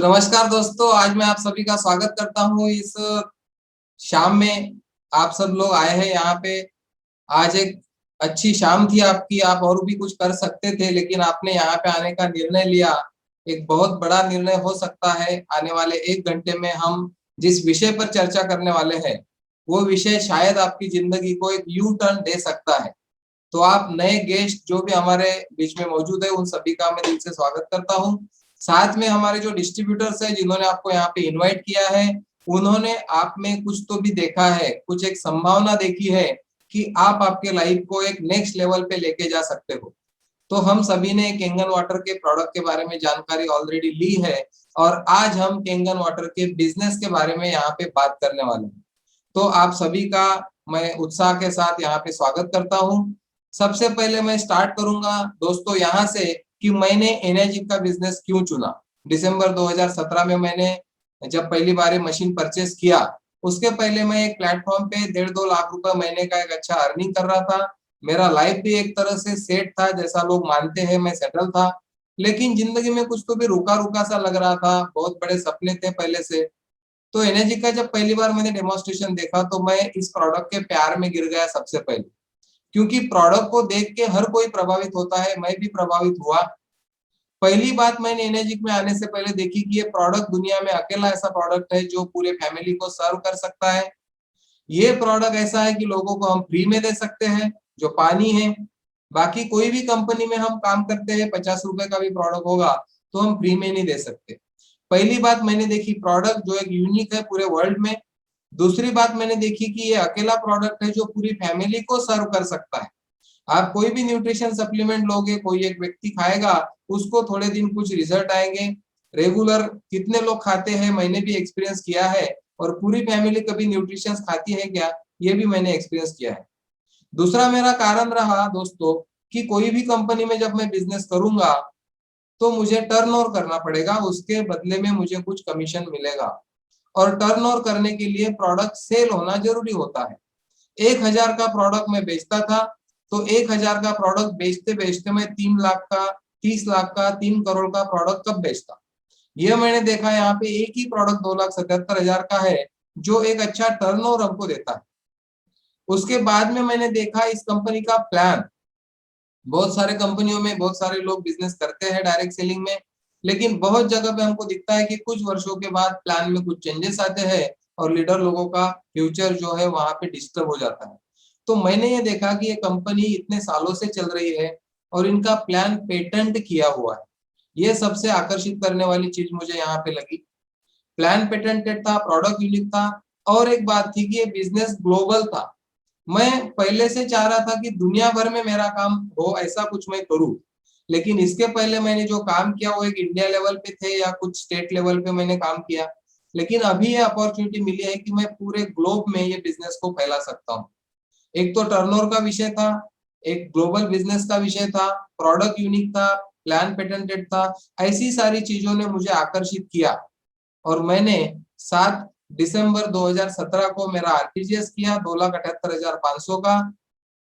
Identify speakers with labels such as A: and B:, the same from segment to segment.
A: नमस्कार दोस्तों, आज मैं आप सभी का स्वागत करता हूँ इस शाम में। आप सब लोग आए हैं यहाँ पे। आज एक अच्छी शाम थी आपकी, आप और भी कुछ कर सकते थे लेकिन आपने यहाँ पे आने का निर्णय लिया। एक बहुत बड़ा निर्णय हो सकता है। आने वाले 1 घंटे में हम जिस विषय पर चर्चा करने वाले हैं, वो विषय शायद आपकी ज़िंदगी को एक यू टर्न दे सकता है। तो आप नए गेस्ट जो भी हमारे बीच में मौजूद है, उन सभी का मैं दिल से स्वागत करता हूँ। साथ में हमारे जो डिस्ट्रीब्यूटर्स हैं, जिन्होंने आपको यहाँ पे इनवाइट किया है, उन्होंने आप में कुछ तो भी देखा है, कुछ एक संभावना देखी है कि आप आपके लाइफ को एक नेक्स्ट लेवल पे लेके जा सकते हो। तो हम सभी ने केंगन वाटर के प्रोडक्ट के बारे में जानकारी ऑलरेडी ली है और आज हम केंगन वाटर के बिजनेस के बारे में यहाँ पे बात करने वाले हैं। तो आप सभी का मैं उत्साह के साथ यहाँ पे स्वागत करता हूँ। सबसे पहले मैं स्टार्ट करूंगा दोस्तों यहाँ से कि मैंने एनर्जी का बिजनेस क्यों चुना। दिसंबर 2017 में मैंने जब पहली बार ये मशीन परचेस किया, उसके पहले मैं एक प्लेटफॉर्म पे 1.5-2 लाख रुपए महीने का एक अच्छा अर्निंग कर रहा था। मेरा लाइफ भी एक तरह से सेट था, जैसा लोग मानते हैं मैं सेटल था। लेकिन जिंदगी में कुछ तो भी रुका रुका सा लग रहा था, बहुत बड़े सपने थे पहले से। तो एनर्जी का जब पहली बार मैंने डेमोन्स्ट्रेशन देखा तो मैं इस प्रोडक्ट के प्यार में गिर गया सबसे पहले। क्योंकि प्रोडक्ट को देख के हर कोई प्रभावित होता है, मैं भी प्रभावित हुआ। पहली बात मैंने एनर्जी में आने से पहले देखी कि ये प्रोडक्ट दुनिया में अकेला ऐसा प्रोडक्ट है जो पूरे फैमिली को सर्व कर सकता है। ये प्रोडक्ट ऐसा है कि लोगों को हम फ्री में दे सकते हैं, जो पानी है। बाकी कोई भी कंपनी में हम काम करते हैं, 50 रुपए का भी प्रोडक्ट होगा तो हम फ्री में नहीं दे सकते। पहली बात मैंने देखी प्रोडक्ट जो एक यूनिक है पूरे वर्ल्ड में। दूसरी बात मैंने देखी कि ये अकेला प्रोडक्ट है जो पूरी फैमिली को सर्व कर सकता है। आप कोई भी न्यूट्रिशन सप्लीमेंट लोगे, कोई एक व्यक्ति खाएगा, उसको थोड़े दिन कुछ रिजल्ट आएंगे। रेगुलर कितने लोग खाते हैं मैंने भी एक्सपीरियंस किया है, और पूरी फैमिली कभी न्यूट्रिशन खाती है क्या, ये भी मैंने एक्सपीरियंस किया है। दूसरा मेरा कारण रहा दोस्तों कि कोई भी कंपनी में जब मैं बिजनेस करूंगा तो मुझे टर्नओवर करना पड़ेगा, उसके बदले में मुझे कुछ कमीशन मिलेगा। और टर्नओवर करने के लिए प्रोडक्ट सेल होना जरूरी होता है। 1,000 का प्रोडक्ट मैं बेचता था, तो 1,000 का प्रोडक्ट बेचते बेचते मैं 3 लाख का, 30 लाख का, 3 करोड़ का प्रोडक्ट कब बेचता। ये मैंने देखा यहाँ पे एक ही प्रोडक्ट 2,77,000 का है जो एक अच्छा टर्नओवर हमको देता है। उसके बाद में मैंने देखा इस कंपनी का प्लान। बहुत सारे कंपनियों में बहुत सारे लोग बिजनेस करते हैं डायरेक्ट सेलिंग में, लेकिन बहुत जगह पे हमको दिखता है कि कुछ वर्षों के बाद प्लान में कुछ चेंजेस आते हैं और लीडर लोगों का फ्यूचर जो है वहां पे डिस्टर्ब हो जाता है। तो मैंने ये देखा कि ये कंपनी इतने सालों से चल रही है और इनका प्लान पेटेंट किया हुआ है। ये सबसे आकर्षित करने वाली चीज मुझे यहाँ पे लगी। प्लान पेटेंटेड था, प्रोडक्ट यूनिक था, और एक बात थी कि ये बिजनेस ग्लोबल था। मैं पहले से चाह रहा था कि दुनिया भर में मेरा काम हो, ऐसा कुछ मैं करूं। लेकिन इसके पहले मैंने जो काम किया वो एक इंडिया लेवल पे थे या कुछ स्टेट लेवल पे मैंने काम किया। लेकिन अभी ये अपॉर्चुनिटी मिली है कि मैं पूरे ग्लोब में ये बिजनेस को फैला सकता हूँ। एक तो टर्नओवर का विषय था, एक ग्लोबल बिजनेस का विषय था, प्रोडक्ट यूनिक था, प्लान पेटेंटेड था। ऐसी सारी चीजों ने मुझे आकर्षित किया और मैंने 7 दिसंबर 2017 को मेरा आरटीजीएस किया 2,78,500 का।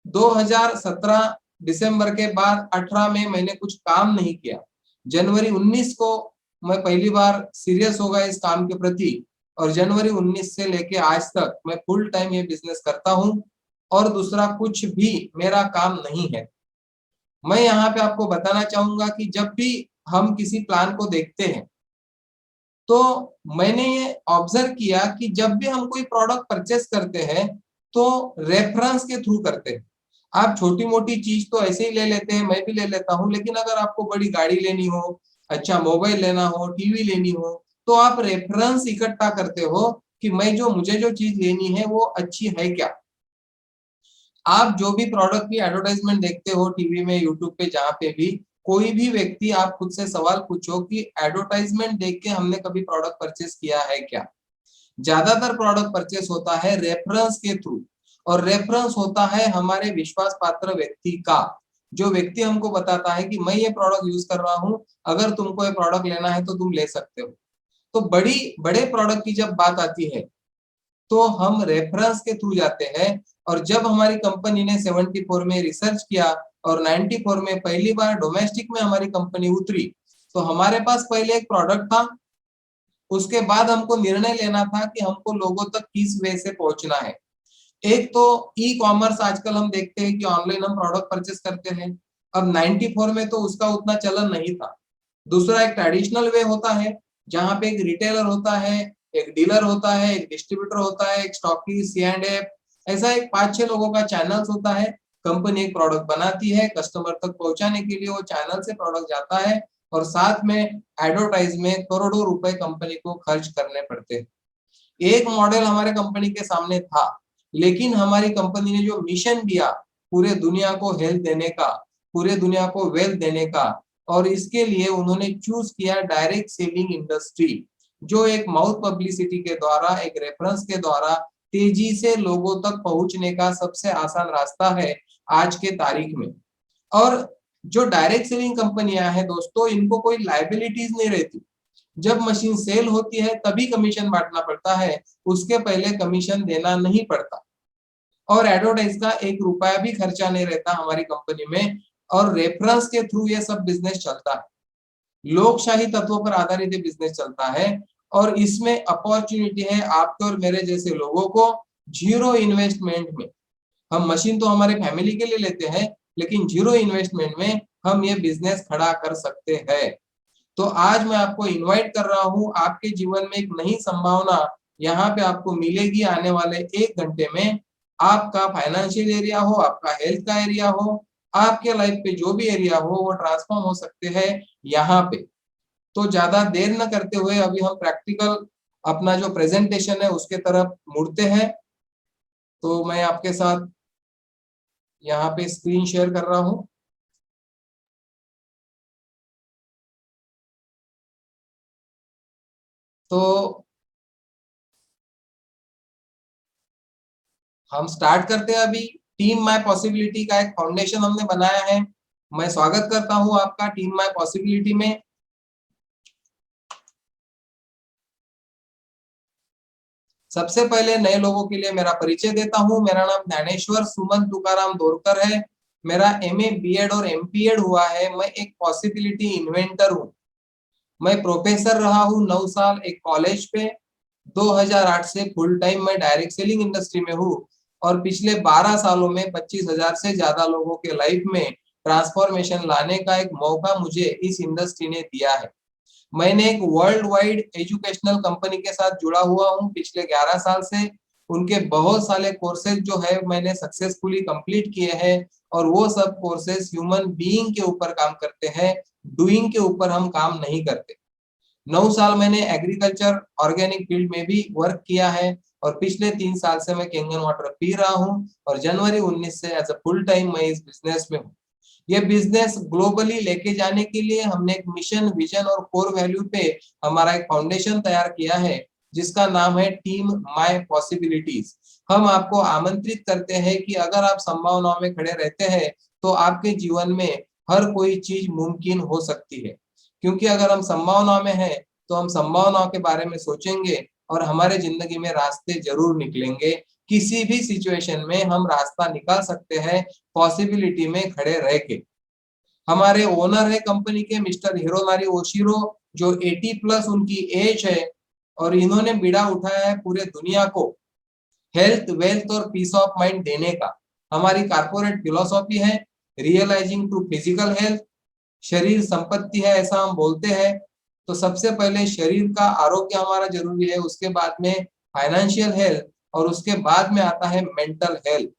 A: 2017 दिसंबर के बाद 18 में मैंने कुछ काम नहीं किया। जनवरी 19 को मैं पहली बार सीरियस हो गया इस काम के प्रति, और जनवरी 19 से लेके आज तक मैं फुल टाइम ये बिजनेस करता हूँ और दूसरा कुछ भी मेरा काम नहीं है। मैं यहाँ पे आपको बताना चाहूंगा कि जब भी हम किसी प्लान को देखते हैं तो मैंने ये ऑब्जर्व किया कि जब भी हम कोई प्रोडक्ट परचेस करते हैं तो रेफरेंस के थ्रू करते हैं। आप छोटी मोटी चीज तो ऐसे ही ले लेते हैं, मैं भी ले लेता हूँ, लेकिन अगर आपको बड़ी गाड़ी लेनी हो, अच्छा मोबाइल लेना हो, टीवी लेनी हो, तो आप रेफरेंस इकट्ठा करते हो कि मैं जो मुझे जो चीज लेनी है वो अच्छी है क्या। आप जो भी प्रोडक्ट की एडवर्टाइजमेंट देखते हो टीवी में, यूट्यूब पे, जहाँ पे भी, कोई भी व्यक्ति आप खुद से सवाल पूछो कि एडवर्टाइजमेंट देख के हमने कभी प्रोडक्ट परचेस किया है क्या। ज्यादातर प्रोडक्ट परचेस होता है रेफरेंस के थ्रू, और रेफरेंस होता है हमारे विश्वास पात्र व्यक्ति का, जो व्यक्ति हमको बताता है कि मैं ये प्रोडक्ट यूज कर रहा हूँ, अगर तुमको ये प्रोडक्ट लेना है तो तुम ले सकते हो। तो बड़ी बड़े प्रोडक्ट की जब बात आती है तो हम रेफरेंस के थ्रू जाते हैं। और जब हमारी कंपनी ने 74 में रिसर्च किया और 94 में पहली बार डोमेस्टिक में हमारी कंपनी उतरी, तो हमारे पास पहले एक प्रोडक्ट था उसके बाद हमको निर्णय लेना था कि हमको लोगों तक किस वे से पहुंचना है। एक तो ई कॉमर्स आजकल हम देखते हैं कि ऑनलाइन हम प्रोडक्ट परचेस करते हैं। अब 94 में तो उसका उतना चलन नहीं था। दूसरा एक ट्रेडिशनल वे होता है, जहाँ पे एक रिटेलर होता है, एक डीलर होता है, एक डिस्ट्रीब्यूटर होता है, एक स्टॉकिस्ट, सी एंड एफ, ऐसा एक 5-6 लोगों का चैनल्स होता है। कंपनी एक प्रोडक्ट बनाती है, कस्टमर तक पहुंचाने के लिए वो चैनल से प्रोडक्ट जाता है और साथ में एडवर्टाइज में करोड़ों रुपए कंपनी को खर्च करने पड़ते हैं। एक मॉडल हमारे कंपनी के सामने था, लेकिन हमारी कंपनी ने जो मिशन दिया पूरे दुनिया को हेल्थ देने का, पूरे दुनिया को वेल्थ देने का, और इसके लिए उन्होंने चूज किया डायरेक्ट सेलिंग इंडस्ट्री, जो एक माउथ पब्लिसिटी के द्वारा, एक रेफरेंस के द्वारा तेजी से लोगों तक पहुंचने का सबसे आसान रास्ता है आज के तारीख में। और जो डायरेक्ट सेलिंग कंपनियां हैं दोस्तों, इनको कोई लायबिलिटीज नहीं रहती। जब मशीन सेल होती है तभी कमीशन बांटना पड़ता है, उसके पहले कमीशन देना नहीं पड़ता। और एडवर्टाइज का 1 रुपया भी खर्चा नहीं रहता हमारी कंपनी में, और रेफरेंस के थ्रू ये सब बिजनेस चलता है। लोकशाही तत्वों पर आधारित ये बिजनेस चलता है, और इसमें अपॉर्चुनिटी है आपके और मेरे जैसे लोगों को जीरो इन्वेस्टमेंट में। हम मशीन तो हमारे फैमिली के लिए लेते हैं, लेकिन जीरो इन्वेस्टमेंट में हम ये बिजनेस खड़ा कर सकते हैं। तो आज मैं आपको इनवाइट कर रहा हूं, आपके जीवन में एक नई संभावना यहाँ पे आपको मिलेगी आने वाले 1 घंटे में। आपका फाइनेंशियल एरिया हो, आपका हेल्थ का एरिया हो, आपके लाइफ पे जो भी एरिया हो, वो ट्रांसफॉर्म हो सकते हैं यहाँ पे। तो ज्यादा देर न करते हुए अभी हम प्रैक्टिकल अपना जो प्रेजेंटेशन है उसके तरफ मुड़ते हैं। तो मैं आपके साथ यहाँ पे स्क्रीन शेयर कर रहा हूँ। तो हम स्टार्ट करते हैं अभी। टीम माय पॉसिबिलिटी का एक फाउंडेशन हमने बनाया है। मैं स्वागत करता हूं आपका टीम माय पॉसिबिलिटी में। सबसे पहले नए लोगों के लिए मेरा परिचय देता हूं। मेरा नाम ज्ञानेश्वर सुमन तुकाराम दोरकर है। मेरा एमए, बीएड और एमपीएड हुआ है। मैं एक पॉसिबिलिटी इन्वेंटर हूं। मैं प्रोफेसर रहा हूं 9 साल एक कॉलेज पे। 2008 से फुल टाइम मैं डायरेक्ट सेलिंग इंडस्ट्री में हूँ, और पिछले 12 सालों में 25,000 से ज्यादा लोगों के लाइफ में ट्रांसफॉर्मेशन लाने का एक मौका मुझे इस इंडस्ट्री ने दिया है। मैंने एक वर्ल्ड वाइड एजुकेशनल कंपनी के साथ जुड़ा हुआ हूँ पिछले 11 साल से। उनके बहुत सारे कोर्सेज जो है मैंने सक्सेसफुली कंप्लीट किए हैं, और वो सब कोर्सेज ह्यूमन बीइंग के ऊपर काम करते हैं, डूइंग के ऊपर हम काम नहीं करते। 9 साल मैंने एग्रीकल्चर ऑर्गेनिक फील्ड में भी वर्क किया है, और पिछले 3 साल से मैं कैंगन वाटर पी रहा हूँ, और जनवरी 19 से एज अ फुल टाइम मैं इस बिजनेस में हूँ। ये बिजनेस ग्लोबली लेके जाने के लिए हमने एक मिशन, विजन और कोर वैल्यू पे हमारा एक फाउंडेशन तैयार किया है, जिसका नाम है टीम माय पॉसिबिलिटीज। हम आपको आमंत्रित करते हैं कि अगर आप संभावनाओं में खड़े रहते हैं तो आपके जीवन में हर कोई चीज मुमकिन हो सकती है। क्योंकि अगर हम संभावनाओं में हैं तो हम संभावनाओं के बारे में सोचेंगे, और हमारे जिंदगी में रास्ते जरूर निकलेंगे। किसी भी सिचुएशन में हम रास्ता निकाल सकते हैं पॉसिबिलिटी में खड़े रह के। हमारे ओनर है कंपनी के मिस्टर हिरोनारी ओशिरो, जो 80 प्लस उनकी एज है, और इन्होंने बीड़ा उठाया है पूरे दुनिया को हेल्थ, वेल्थ और पीस ऑफ माइंड देने का। हमारी कारपोरेट फिलोसॉफी है रियलाइजिंग टू फिजिकल हेल्थ। शरीर संपत्ति है ऐसा हम बोलते हैं। तो सबसे पहले शरीर का आरोग्य हमारा जरूरी है, उसके बाद में फाइनेंशियल हेल्थ, और उसके बाद में आता है मेंटल हेल्थ।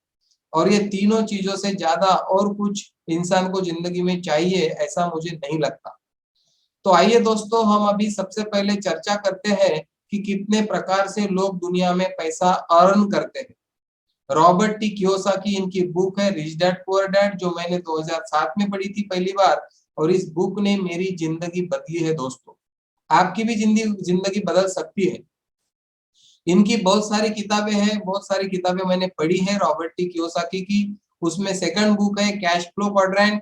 A: और ये तीनों चीजों से ज्यादा और कुछ इंसान को जिंदगी में चाहिए ऐसा मुझे नहीं लगता। तो आइए दोस्तों, हम अभी सबसे पहले चर्चा करते हैं कि कितने प्रकार से लोग दुनिया में पैसा अर्न करते हैं। रॉबर्ट टी कियोसाकी, इनकी बुक है रिच डैड पुअर डैड, जो मैंने 2007 में पढ़ी थी पहली बार, और इस बुक ने मेरी जिंदगी बदली है दोस्तों। आपकी भी जिंदगी जिंदगी बदल सकती है। इनकी बहुत सारी किताबें हैं, बहुत सारी किताबें मैंने पढ़ी है रॉबर्ट टी कियोसाकी की। उसमें सेकंड बुक है कैश फ्लो क्वाड्रेंट,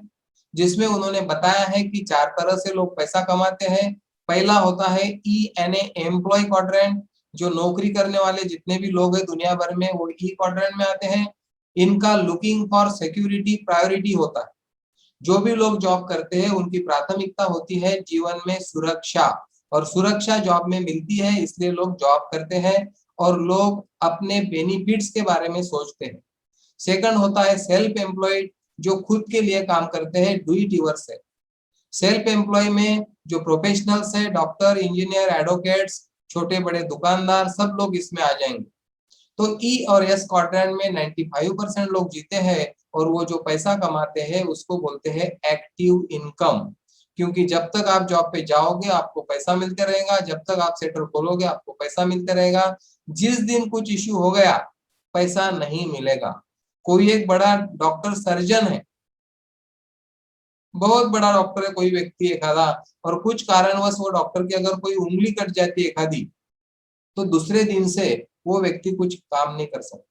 A: जिसमें उन्होंने बताया है कि 4 तरह से लोग पैसा कमाते हैं। पहला होता है ENA एम्प्लॉय क्वाड्रेंट, जो नौकरी करने वाले जितने भी लोग हैं दुनिया भर में वो ई क्वाड्रेंट में आते हैं। इनका लुकिंग फॉर सिक्योरिटी प्रायोरिटी होता है। जो भी लोग जॉब करते हैं उनकी प्राथमिकता होती है जीवन में सुरक्षा, और सुरक्षा जॉब में मिलती है, इसलिए लोग जॉब करते हैं और लोग अपने बेनिफिट्स के बारे में सोचते हैं। सेकंड होता है सेल्फ एम्प्लॉयड, जो खुद के लिए काम करते हैं, do it yourself. Self employ में जो प्रोफेशनल्स है, डॉक्टर, इंजीनियर, एडवोकेट्स, छोटे बड़े दुकानदार, सब लोग इसमें आ जाएंगे। तो ई और एस क्वाड्रेंट में 95% लोग जीते हैं और वो जो पैसा कमाते हैं उसको बोलते हैं एक्टिव इनकम। क्योंकि जब तक आप जॉब पे जाओगे आपको पैसा मिलते रहेगा, जब तक आप सेंटर खोलोगे आपको पैसा मिलते रहेगा। जिस दिन कुछ इश्यू हो गया पैसा नहीं मिलेगा। कोई एक बड़ा डॉक्टर सर्जन है, बहुत बड़ा डॉक्टर है कोई व्यक्ति एक आधा, और कुछ कारणवश वो डॉक्टर की अगर कोई उंगली कट जाती है एक आधी, तो दूसरे दिन से वो व्यक्ति कुछ काम नहीं कर सकता।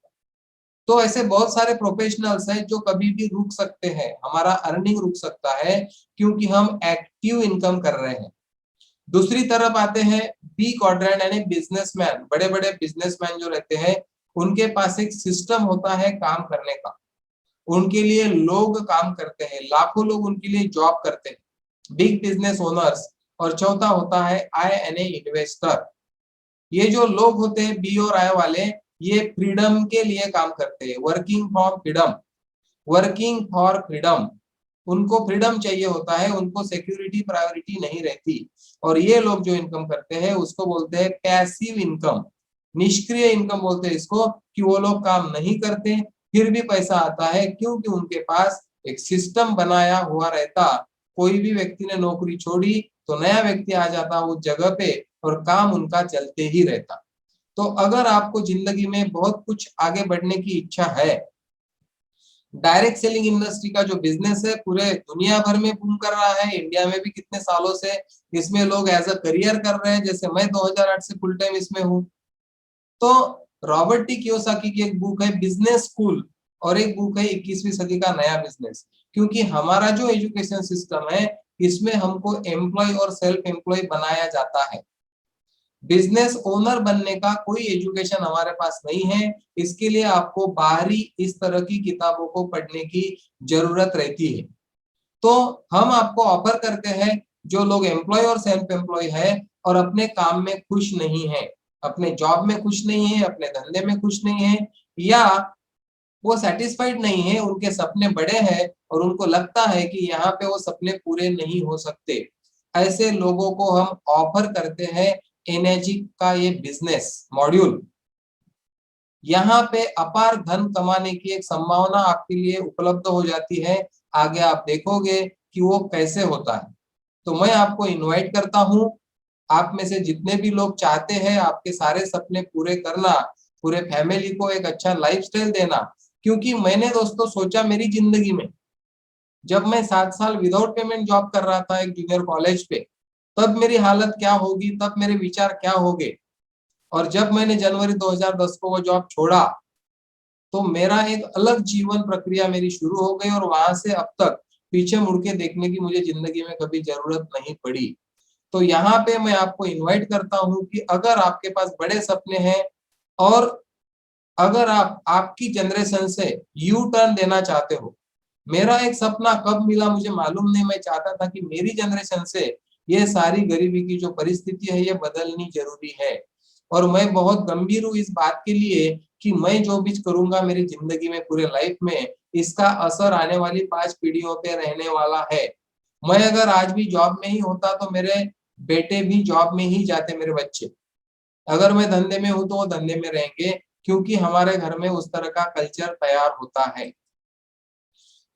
A: तो ऐसे बहुत सारे प्रोफेशनल्स हैं जो कभी भी रुक सकते हैं, हमारा अर्निंग रुक सकता है क्योंकि हम एक्टिव इनकम कर रहे हैं। दूसरी तरफ आते हैं बी क्वाड्रेंट यानी बिजनेसमैन। बड़े बड़े बिजनेसमैन जो रहते हैं उनके पास एक सिस्टम होता है काम करने का, उनके लिए लोग काम करते हैं, लाखों लोग उनके लिए जॉब करते हैं, बिग बिजनेस ओनर्स। और चौथा होता है आई यानी इन्वेस्टर। ये जो लोग होते हैं बी और आई वाले, ये फ्रीडम के लिए काम करते हैं, working for freedom. Working for freedom, उनको फ्रीडम चाहिए होता है, उनको सिक्योरिटी प्रायोरिटी नहीं रहती। और ये लोग जो इनकम करते हैं उसको बोलते हैं पैसिव इनकम, निष्क्रिय इनकम बोलते हैं इसको, कि वो लोग काम नहीं करते फिर भी पैसा आता है क्योंकि उनके पास एक सिस्टम बनाया हुआ रहता। कोई भी व्यक्ति ने नौकरी छोड़ी तो नया व्यक्ति आ जाता उस जगह पे और काम उनका चलते ही रहता। तो अगर आपको जिंदगी में बहुत कुछ आगे बढ़ने की इच्छा है, डायरेक्ट सेलिंग इंडस्ट्री का जो बिजनेस है पूरे दुनिया भर में बूम कर रहा है, इंडिया में भी कितने सालों से इसमें लोग एज अ करियर कर रहे हैं, जैसे मैं 2008 से फुल टाइम इसमें हूँ। तो रॉबर्ट टी कियोसाकी की एक बुक है बिजनेस स्कूल और एक बुक है 21वीं सदी का नया बिजनेस। क्योंकि हमारा जो एजुकेशन सिस्टम है इसमें हमको एम्प्लॉय और सेल्फ एम्प्लॉय बनाया जाता है। बिजनेस ओनर बनने का कोई एजुकेशन हमारे पास नहीं है, इसके लिए आपको बाहरी इस तरह की किताबों को पढ़ने की जरूरत रहती है। तो हम आपको ऑफर करते हैं जो लोग एम्प्लॉय और सेल्फ एम्प्लॉय है और अपने काम में खुश नहीं है, अपने जॉब में खुश नहीं है, अपने धंधे में खुश नहीं है, या वो सेटिस्फाइड नहीं है, उनके सपने बड़े हैं और उनको लगता है कि यहाँ पे वो सपने पूरे नहीं हो सकते। ऐसे लोगों को हम ऑफर करते हैं एनर्जी का ये बिजनेस मॉड्यूल। यहाँ पे अपार धन कमाने की एक संभावना आपके लिए उपलब्ध हो जाती है। आगे आप देखोगे कि वो कैसे होता है। तो मैं आपको इनवाइट करता हूँ, आप में से जितने भी लोग चाहते हैं आपके सारे सपने पूरे करना, पूरे फैमिली को एक अच्छा लाइफस्टाइल देना। क्योंकि मैंने दोस्तों सोचा मेरी जिंदगी में, जब मैं 7 साल विदाउट पेमेंट जॉब कर रहा था एक जूनियर कॉलेज पे, तब मेरी हालत क्या होगी, तब मेरे विचार क्या होंगे। और जब मैंने जनवरी 2010 को वो जॉब छोड़ा तो मेरा एक अलग जीवन प्रक्रिया मेरी शुरू हो गई और वहां से अब तक पीछे मुड़ के देखने की मुझे जिंदगी में कभी जरूरत नहीं पड़ी। तो यहाँ पे मैं आपको इनवाइट करता हूँ कि अगर आपके पास बड़े सपने हैं और अगर आप आपकी जनरेशन से यू टर्न देना चाहते हो, मेरा एक सपना कब मिला मुझे मालूम नहीं, मैं चाहता था कि मेरी जनरेशन से ये सारी गरीबी की जो परिस्थिति है ये बदलनी जरूरी है। और मैं बहुत गंभीर हूँ इस बात के लिए कि मैं जो भी करूंगा मेरी जिंदगी में पूरे लाइफ में इसका असर आने वाली 5 पीढ़ियों पे रहने वाला है। मैं अगर आज भी जॉब में ही होता तो मेरे बेटे भी जॉब में ही जाते, मेरे बच्चे। अगर मैं धंधे में हूं तो वो धंधे में रहेंगे, क्योंकि हमारे घर में उस तरह का कल्चर तैयार होता है।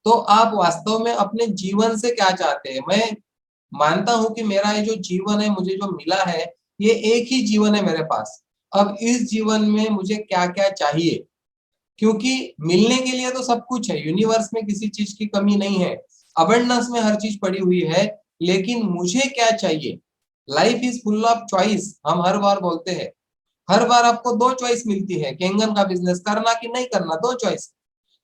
A: तो आप वास्तव में अपने जीवन से क्या चाहते हैं? मैं मानता हूं कि मेरा ये जो जीवन है, मुझे जो मिला है, ये एक ही जीवन है मेरे पास। अब इस जीवन में मुझे क्या-क्या चाहिए? क्योंकि मिलने के लिए तो सब कुछ है, यूनिवर्स में किसी चीज की कमी नहीं है, अबंडेंस में हर चीज पड़ी हुई है, लेकिन मुझे क्या चाहिए? Life is full of choice, हम हर बार बोलते हैं। हर बार आपको 2 चॉइस मिलती है, केंगन का बिजनेस करना कि नहीं करना, 2 चॉइस।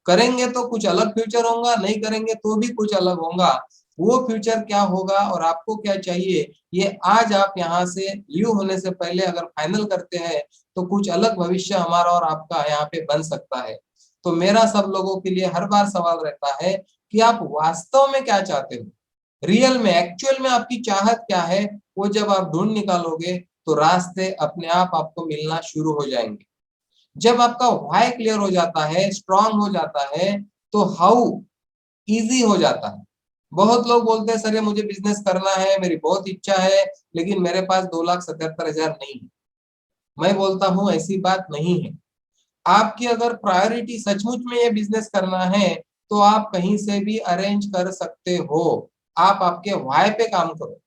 A: करेंगे तो कुछ अलग फ्यूचर होगा, नहीं करेंगे तो भी कुछ अलग होगा। वो फ्यूचर क्या होगा और आपको क्या चाहिए, ये आज आप यहाँ से लीव होने से पहले अगर फाइनल करते हैं तो कुछ अलग भविष्य हमारा और आपका यहाँ पे बन सकता है। तो मेरा सब लोगों के लिए हर बार सवाल रहता है कि आप वास्तव में क्या चाहते हो, रियल में एक्चुअल में आपकी चाहत क्या है, वो जब आप ढूंढ निकालोगे तो रास्ते अपने आप आपको मिलना शुरू हो जाएंगे। जब आपका व्हाई क्लियर हो जाता है, स्ट्रांग हो जाता है, तो हाउ इजी हो जाता है। बहुत लोग बोलते हैं सर ये मुझे बिजनेस करना है, मेरी बहुत इच्छा है, लेकिन मेरे पास 2,77,000 नहीं है। मैं बोलता हूं ऐसी बात नहीं है। आपकी अगर प्रायोरिटी सचमुच में ये बिजनेस करना है तो आप कहीं से भी अरेंज कर सकते हो। आप आपके व्हाई पे काम करो।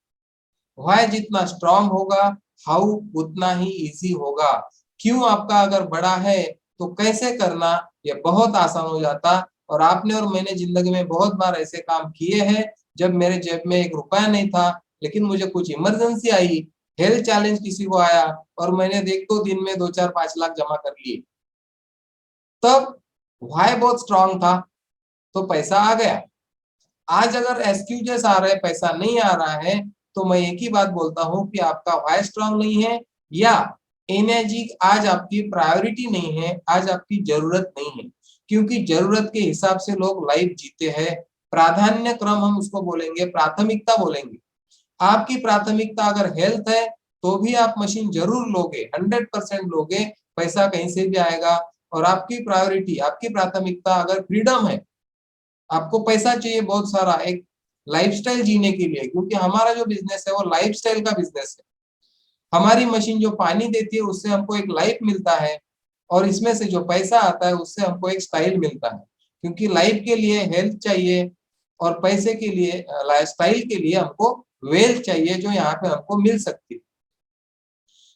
A: व्हाई जितना स्ट्रांग होगा, हाउ उतना ही इजी होगा। क्यों आपका अगर बड़ा है तो कैसे करना ये बहुत आसान हो जाता। और आपने और मैंने जिंदगी में बहुत बार ऐसे काम किए हैं जब मेरे जेब में 1 रुपया नहीं था, लेकिन मुझे कुछ इमरजेंसी आई, हेल्थ चैलेंज किसी को आया और मैंने देख 2 दिन में 2 4 5 लाख जमा कर लिए। तब व्हाई बहुत स्ट्रांग था तो पैसा आ गया। आज अगर एक्सक्यूजेस आ रहे, पैसा नहीं आ रहा है, तो मैं एक ही बात बोलता हूं कि आपका व्हाई स्ट्रांग नहीं है या एनर्जी आज आपकी प्रायोरिटी नहीं है, आज आपकी जरूरत नहीं है। क्योंकि जरूरत के हिसाब से लोग लाइफ जीते हैं। प्राधान्य क्रम हम उसको बोलेंगे, प्राथमिकता बोलेंगे। आपकी प्राथमिकता अगर हेल्थ है तो भी आप मशीन जरूर लोगे, 100% लोगे, पैसा कहीं से भी आएगा। और आपकी प्रायोरिटी, आपकी प्राथमिकता अगर फ्रीडम है, आपको पैसा चाहिए बहुत सारा एक लाइफस्टाइल जीने के लिए, क्योंकि हमारा जो बिजनेस है वो लाइफस्टाइल का बिजनेस है। हमारी मशीन जो पानी देती है उससे हमको एक लाइफ मिलता है, और इसमें से जो पैसा आता है उससे हमको एक स्टाइल मिलता है। क्योंकि लाइफ के लिए हेल्थ चाहिए और पैसे के लिए, लाइफस्टाइल के लिए हमको वेल्थ चाहिए जो यहाँ पे हमको मिल सकती है।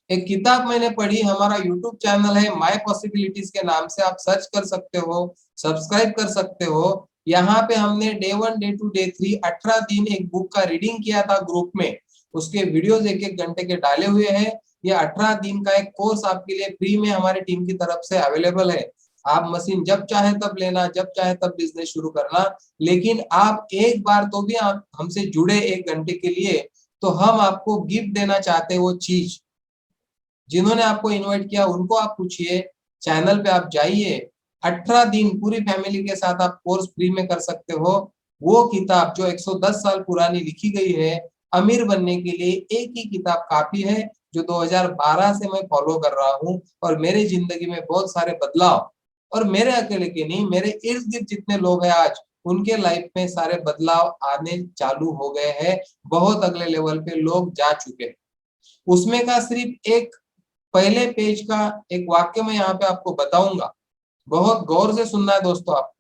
A: एक किताब मैंने पढ़ी, हमारा यूट्यूब चैनल है माय पॉसिबिलिटीज के नाम से, आप सर्च कर सकते हो, सब्सक्राइब कर सकते हो। यहाँ पे हमने डे 1 डे 2 डे 3 18 दिन एक बुक का रीडिंग किया था ग्रुप में। उसके वीडियोस 1 1 घंटे के डाले हुए हैं। ये 18 दिन का एक कोर्स आपके लिए फ्री में हमारी टीम की तरफ से अवेलेबल है। आप मशीन जब चाहे तब लेना, जब चाहे तब बिजनेस शुरू करना। लेकिन आप एक बार तो भी आप हमसे जुड़े 1 घंटे के लिए, तो हम आपको गिफ्ट देना चाहते हैं वो चीज। जिन्होंने आपको इनवाइट किया उनको आप पूछिए, चैनल पे आप जाइए, 18 दिन पूरी फैमिली के साथ आप कोर्स फ्री में कर सकते हो। वो किताब जो 110 साल पुरानी लिखी गई है, अमीर बनने के लिए एक ही किताब काफी है, जो 2012 से मैं फॉलो कर रहा हूँ। और मेरी जिंदगी में बहुत सारे बदलाव, और मेरे अकेले के नहीं, मेरे इर्द गिर्द जितने लोग हैं आज, उनके लाइफ में सारे बदलाव आने चालू हो गए हैं। बहुत अगले लेवल पे लोग जा चुके हैं। उसमें का सिर्फ एक पहले पेज का एक वाक्य मैं यहाँ पे आपको बताऊंगा, बहुत गौर से सुनना है दोस्तों। आप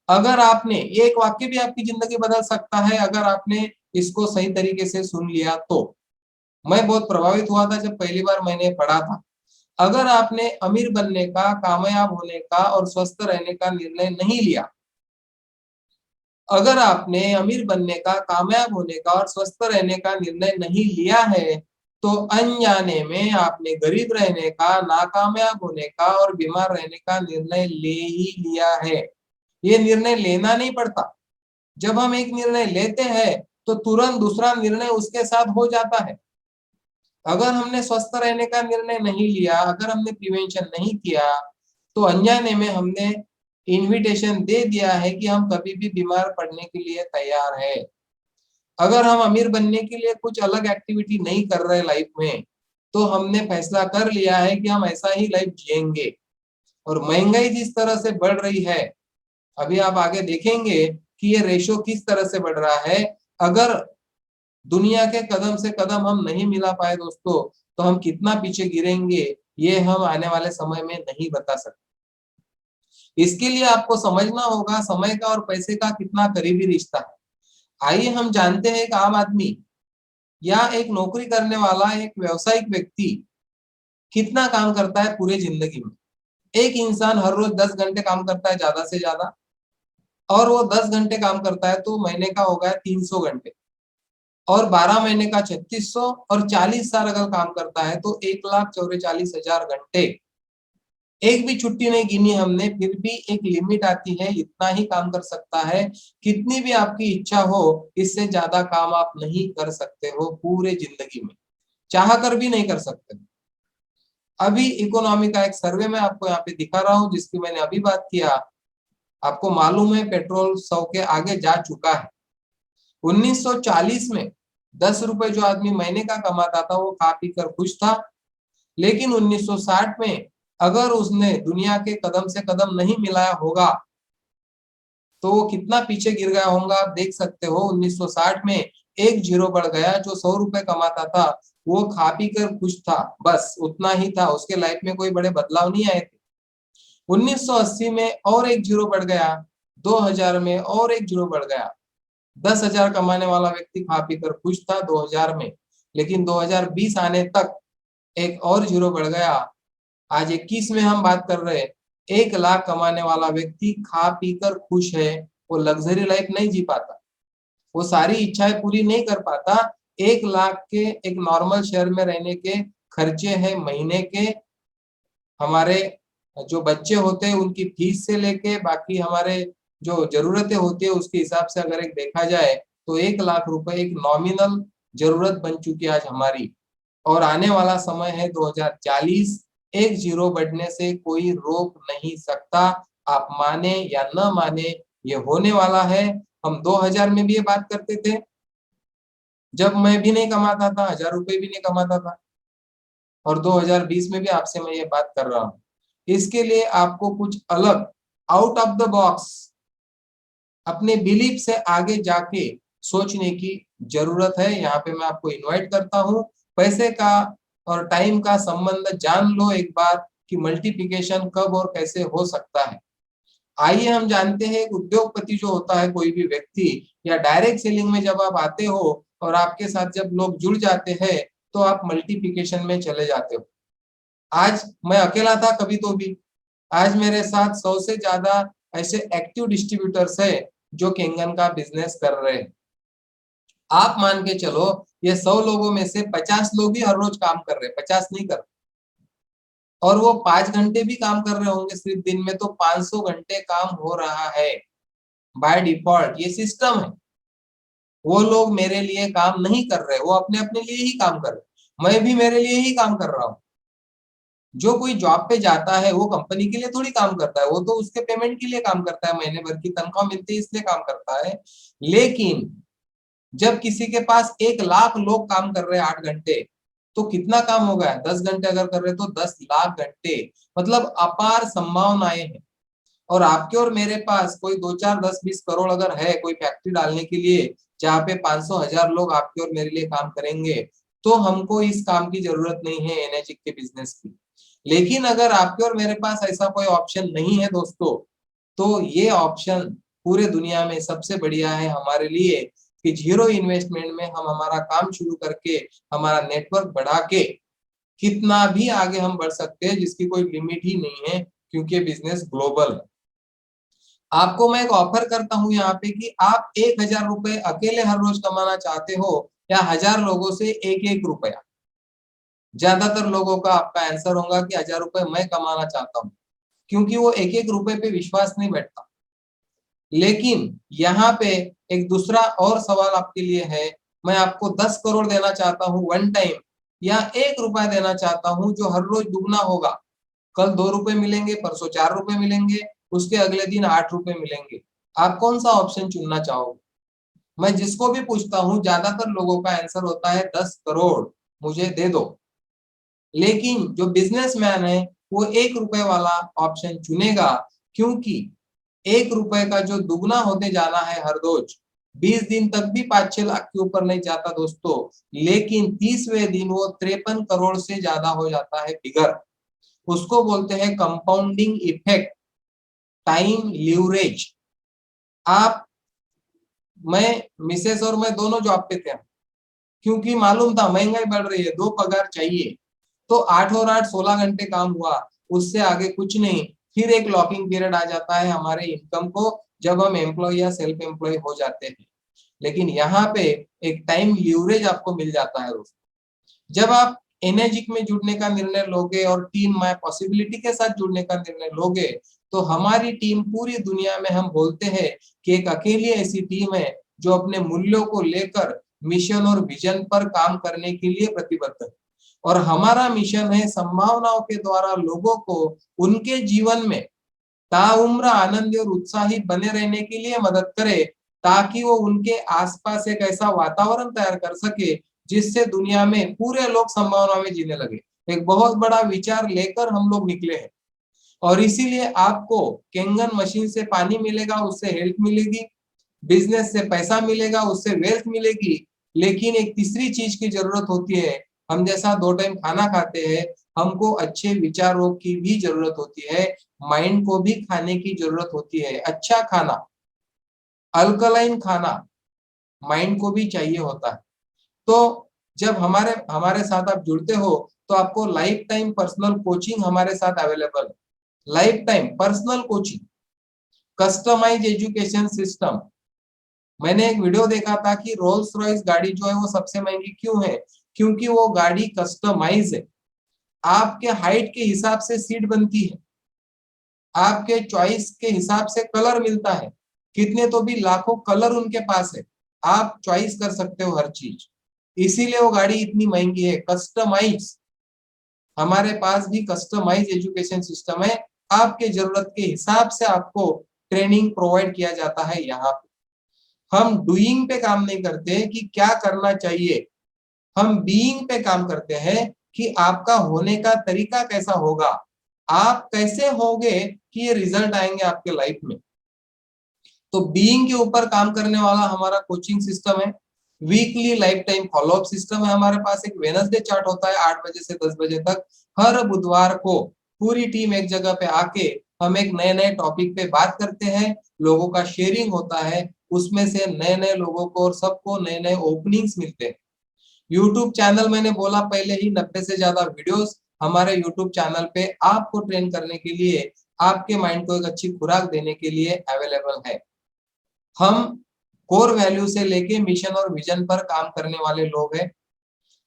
A: अगर आपने, ये एक वाक्य भी आपकी जिंदगी बदल सकता है अगर आपने इसको सही तरीके से सुन लिया तो। मैं बहुत प्रभावित हुआ था जब पहली बार मैंने पढ़ा था। अगर आपने अमीर बनने का, कामयाब होने का और स्वस्थ रहने का निर्णय नहीं लिया, अगर आपने अमीर बनने का, कामयाब होने का और स्वस्थ रहने का निर्णय नहीं लिया है, तो अनजाने में आपने गरीब रहने का, नाकामयाब होने का और बीमार रहने का निर्णय ले ही लिया है। ये निर्णय लेना नहीं पड़ता। जब हम एक निर्णय लेते हैं तो तुरंत दूसरा निर्णय उसके साथ हो जाता है। अगर हमने स्वस्थ रहने का निर्णय नहीं लिया, अगर हमने प्रिवेंशन नहीं किया, तो अनजाने में हमने इनविटेशन दे दिया है कि हम कभी भी बीमार पड़ने के लिए तैयार है। अगर हम अमीर बनने के लिए कुछ अलग एक्टिविटी नहीं कर रहे लाइफ में, तो हमने फैसला कर लिया है कि हम ऐसा ही लाइफ जिएंगे। और महंगाई जिस तरह से बढ़ रही है, अभी आप आगे देखेंगे कि ये रेशो किस तरह से बढ़ रहा है। अगर दुनिया के कदम से कदम हम नहीं मिला पाए दोस्तों, तो हम कितना पीछे गिरेंगे ये हम आने वाले समय में नहीं बता सकते। इसके लिए आपको समझना होगा समय का और पैसे का कितना करीबी रिश्ता है। आइए हम जानते हैं एक आम आदमी या एक नौकरी करने वाला, एक व्यवसायिक व्यक्ति कितना काम करता है पूरे जिंदगी में। एक इंसान हर रोज 10 घंटे काम करता है ज्यादा से ज्यादा, और वो 10 घंटे काम करता है तो महीने का हो गया 300 घंटे, और 12 महीने का 3600, और 40 साल अगर काम करता है तो 1,44,000 घंटे। एक भी छुट्टी नहीं गिनी हमने, फिर भी एक लिमिट आती है, इतना ही काम कर सकता है। कितनी भी आपकी इच्छा हो, इससे ज्यादा काम आप नहीं कर सकते हो पूरे जिंदगी में, चाह कर भी नहीं कर सकते। अभी इकोनॉमी का एक सर्वे मैं आपको यहाँ पे दिखा रहा हूँ जिसकी मैंने अभी बात किया। आपको मालूम है पेट्रोल 100 के आगे जा चुका है। 1940 में ₹10 जो आदमी महीने का कमाता था वो खा पी कर खुश था। लेकिन 1960 में अगर उसने दुनिया के कदम से कदम नहीं मिलाया होगा तो वो कितना पीछे गिर गया होगा आप देख सकते हो। 1960 में एक जीरो बढ़ गया, जो ₹100 कमाता था वो खा पी कर खुश था, बस उतना ही था, उसके लाइफ में कोई बड़े बदलाव नहीं आए थे। 1980 में और एक जीरो बढ़ गया, 2000 में और एक जीरो बढ़ गया। 10,000 कमाने वाला व्यक्ति खा पी कर खुश था 2000 में, लेकिन 2020 आने तक एक और जीरो बढ़ गया। आज 21 में हम बात कर रहे हैं, 1 लाख कमाने वाला व्यक्ति खा पी कर खुश है, वो लग्जरी लाइफ नहीं जी पाता, वो सारी इच्छाएं पूरी नहीं कर पाता। 1 लाख के एक नॉर्मल शहर में रहने के खर्चे हैं महीने के, हमारे जो बच्चे होते हैं उनकी फीस से लेके बाकी हमारे जो जरूरतें होती है उसके हिसाब से अगर एक देखा जाए तो 1 लाख रुपए एक नॉमिनल जरूरत बन चुकी है आज हमारी। और आने वाला समय है 2040, एक जीरो बढ़ने से कोई रोक नहीं सकता। आप माने या न माने, ये होने वाला है। हम 2000 में भी ये बात करते थे, जब मैं भी नहीं कमाता था, ₹1000 भी नहीं कमाता था, और 2020 में भी आपसे मैं ये बात कर रहा हूँ। इसके लिए आपको कुछ अलग, आउट ऑफ द बॉक्स, अपने बिलीफ से आगे जाके सोचने की जरूरत है। यहाँ पे मैं आपको इनवाइट करता हूँ, पैसे का और टाइम का संबंध जान लो एक बार कि मल्टीप्लिकेशन कब और कैसे हो सकता है। आइए हम जानते हैं एक उद्योगपति जो होता है, कोई भी व्यक्ति, या डायरेक्ट सेलिंग में जब आप आते हो और आपके साथ जब लोग जुड़ जाते हैं तो आप मल्टीप्लिकेशन में चले जाते हो। आज मैं अकेला था कभी तो भी, आज मेरे साथ 100 से ज्यादा ऐसे एक्टिव डिस्ट्रीब्यूटर्स है जो केंगन का बिजनेस कर रहे हैं। आप मान के चलो ये 100 लोगों में से 50 लोग ही हर रोज काम कर रहे हैं, 50 नहीं कर रहे, और वो 5 घंटे भी काम कर रहे होंगे सिर्फ दिन में, तो 500 घंटे काम हो रहा है बाय डिफॉल्ट। ये सिस्टम है। वो लोग मेरे लिए काम नहीं कर रहे, वो अपने अपने लिए ही काम कर रहे, मैं भी मेरे लिए ही काम कर रहा हूँ। जो कोई जॉब पे जाता है वो कंपनी के लिए थोड़ी काम करता है, वो तो उसके पेमेंट के लिए काम करता है, महीने भर की तनख्वाह मिलती है इसलिए काम करता है। लेकिन जब किसी के पास 1 लाख लोग काम कर रहे हैं 8 घंटे, तो कितना काम हो गया? 10 घंटे अगर कर रहे तो 10 लाख घंटे, मतलब अपार संभावनाएं हैं। और आपके और मेरे पास कोई 2 4 10 20 करोड़ अगर है कोई फैक्ट्री डालने के लिए, जहाँ पे 500 1000 लोग आपके और मेरे लिए काम करेंगे, तो हमको इस काम की जरूरत नहीं है एनर्जी के बिजनेस की। लेकिन अगर आपके और मेरे पास ऐसा कोई ऑप्शन नहीं है दोस्तों, तो ये ऑप्शन पूरे दुनिया में सबसे बढ़िया है हमारे लिए कि जीरो इन्वेस्टमेंट में हम हमारा काम शुरू करके हमारा नेटवर्क बढ़ा के कितना भी आगे हम बढ़ सकते हैं, जिसकी कोई लिमिट ही नहीं है, क्योंकि बिजनेस ग्लोबल है। आपको मैं एक ऑफर करता हूं यहाँ पे कि आप 1000 रुपए अकेले हर रोज कमाना चाहते हो या 1000 लोगों से एक एक रुपया। ज्यादातर लोगों का आपका आंसर होगा कि 1000 रुपए मैं कमाना चाहता हूँ, क्योंकि वो एक एक रुपए पे विश्वास नहीं बैठता। लेकिन यहाँ पे एक दूसरा और सवाल आपके लिए है, मैं आपको 10 करोड़ देना चाहता हूँ वन टाइम, या 1 रुपया देना चाहता हूँ जो हर रोज दुगना होगा। कल 2 रुपए मिलेंगे, परसों 4 रुपए मिलेंगे, उसके अगले दिन 8 रुपए मिलेंगे। आप कौन सा ऑप्शन चुनना चाहोगे? मैं जिसको भी पूछता हूँ ज्यादातर लोगों का आंसर होता है 10 करोड़ मुझे दे दो। लेकिन जो बिजनेसमैन है वो 1 रुपए वाला ऑप्शन चुनेगा, क्योंकि 1 रुपए का जो दुगना होते जाना है हर रोज, 20 दिन तक भी 5 6 लाख के ऊपर नहीं जाता दोस्तों, लेकिन 30वें दिन वो 53 करोड़ से ज्यादा हो जाता है फिगर। उसको बोलते हैं कंपाउंडिंग इफेक्ट, टाइम लीवरेज। आप, मैं, मिसेस और मैं दोनों जॉब पे थे, क्योंकि मालूम था महंगाई बढ़ रही है, 2 पगार चाहिए, तो 8 और 8 16 घंटे काम हुआ, उससे आगे कुछ नहीं। फिर एक लॉकिंग पीरियड आ जाता है हमारे इनकम को, जब हम एम्प्लॉय या सेल्फ एम्प्लॉय हो जाते हैं। लेकिन यहाँ पे एक टाइम लीवरेज आपको मिल जाता है दोस्तों। जब आप एनर्जिक में जुड़ने का निर्णय लोगे और टीम माय पॉसिबिलिटी के साथ जुड़ने का निर्णय लोगे, तो हमारी टीम पूरी दुनिया में, हम बोलते हैं कि एक अकेली ऐसी टीम है जो अपने मूल्यों को लेकर मिशन और विजन पर काम करने के लिए प्रतिबद्ध है। और हमारा मिशन है संभावनाओं के द्वारा लोगों को उनके जीवन में ताउम्र आनंदी और उत्साही बने रहने के लिए मदद करे, ताकि वो उनके आसपास एक ऐसा वातावरण तैयार कर सके जिससे दुनिया में पूरे लोग संभावना में जीने लगे। एक बहुत बड़ा विचार लेकर हम लोग निकले हैं और इसीलिए आपको केंगन मशीन से पानी मिलेगा, उससे हेल्थ मिलेगी, बिजनेस से पैसा मिलेगा, उससे वेल्थ मिलेगी। लेकिन एक तीसरी चीज की जरूरत होती है। हम जैसा 2 टाइम खाना खाते हैं, हमको अच्छे विचारों की भी जरूरत होती है, माइंड को भी खाने की जरूरत होती है। अच्छा खाना, अल्कलाइन खाना माइंड को भी चाहिए होता है। तो जब हमारे हमारे साथ आप जुड़ते हो तो आपको लाइफ टाइम पर्सनल कोचिंग हमारे साथ अवेलेबल है। Life time personal coaching, customise education system. मैंने एक वीडियो देखा था कि रोल्स रॉयस गाड़ी जो है वो सबसे महंगी क्यों है? क्योंकि वो गाड़ी कस्टमाइज है। आपके हाइट के हिसाब से सीट बनती है, आपके चॉइस के हिसाब से कलर मिलता है। कितने तो भी लाखों कलर उनके पास है, आप चॉइस कर सकते हो हर चीज। इसीलिए वो गाड़ी इतनी महंगी है। कस्टमाइज, हमारे पास भी कस्टमाइज एजुकेशन सिस्टम है। आपके जरूरत के हिसाब से आपको ट्रेनिंग प्रोवाइड किया जाता है। यहाँ पे हम डूइंग पे काम नहीं करते कि क्या करना चाहिए, हम बीइंग पे काम करते हैं कि आपका होने का तरीका कैसा होगा, आप कैसे होगे कि ये रिजल्ट आएंगे आपके लाइफ में। तो बीइंग के ऊपर काम करने वाला हमारा कोचिंग सिस्टम है। Weekly life time follow up system है हमारे पास। एक वेडनेसडे चार्ट होता है 8 बजे से 10 बजे तक। हर बुधवार को पूरी टीम एक जगह पे आके हम एक नए नए टॉपिक पे बात करते हैं, लोगों का शेयरिंग होता है, उसमें से नए नए लोगों को और सबको नए नए ओपनिंग्स मिलते हैं। यूट्यूब चैनल मैंने बोला पहले ही, 90 से ज्यादा वीडियोस हमारे यूट्यूब चैनल पे आपको ट्रेन करने के लिए, आपके माइंड को एक अच्छी खुराक देने के लिए अवेलेबल है। हम कोर वैल्यू से लेके मिशन और विजन पर काम करने वाले लोग हैं।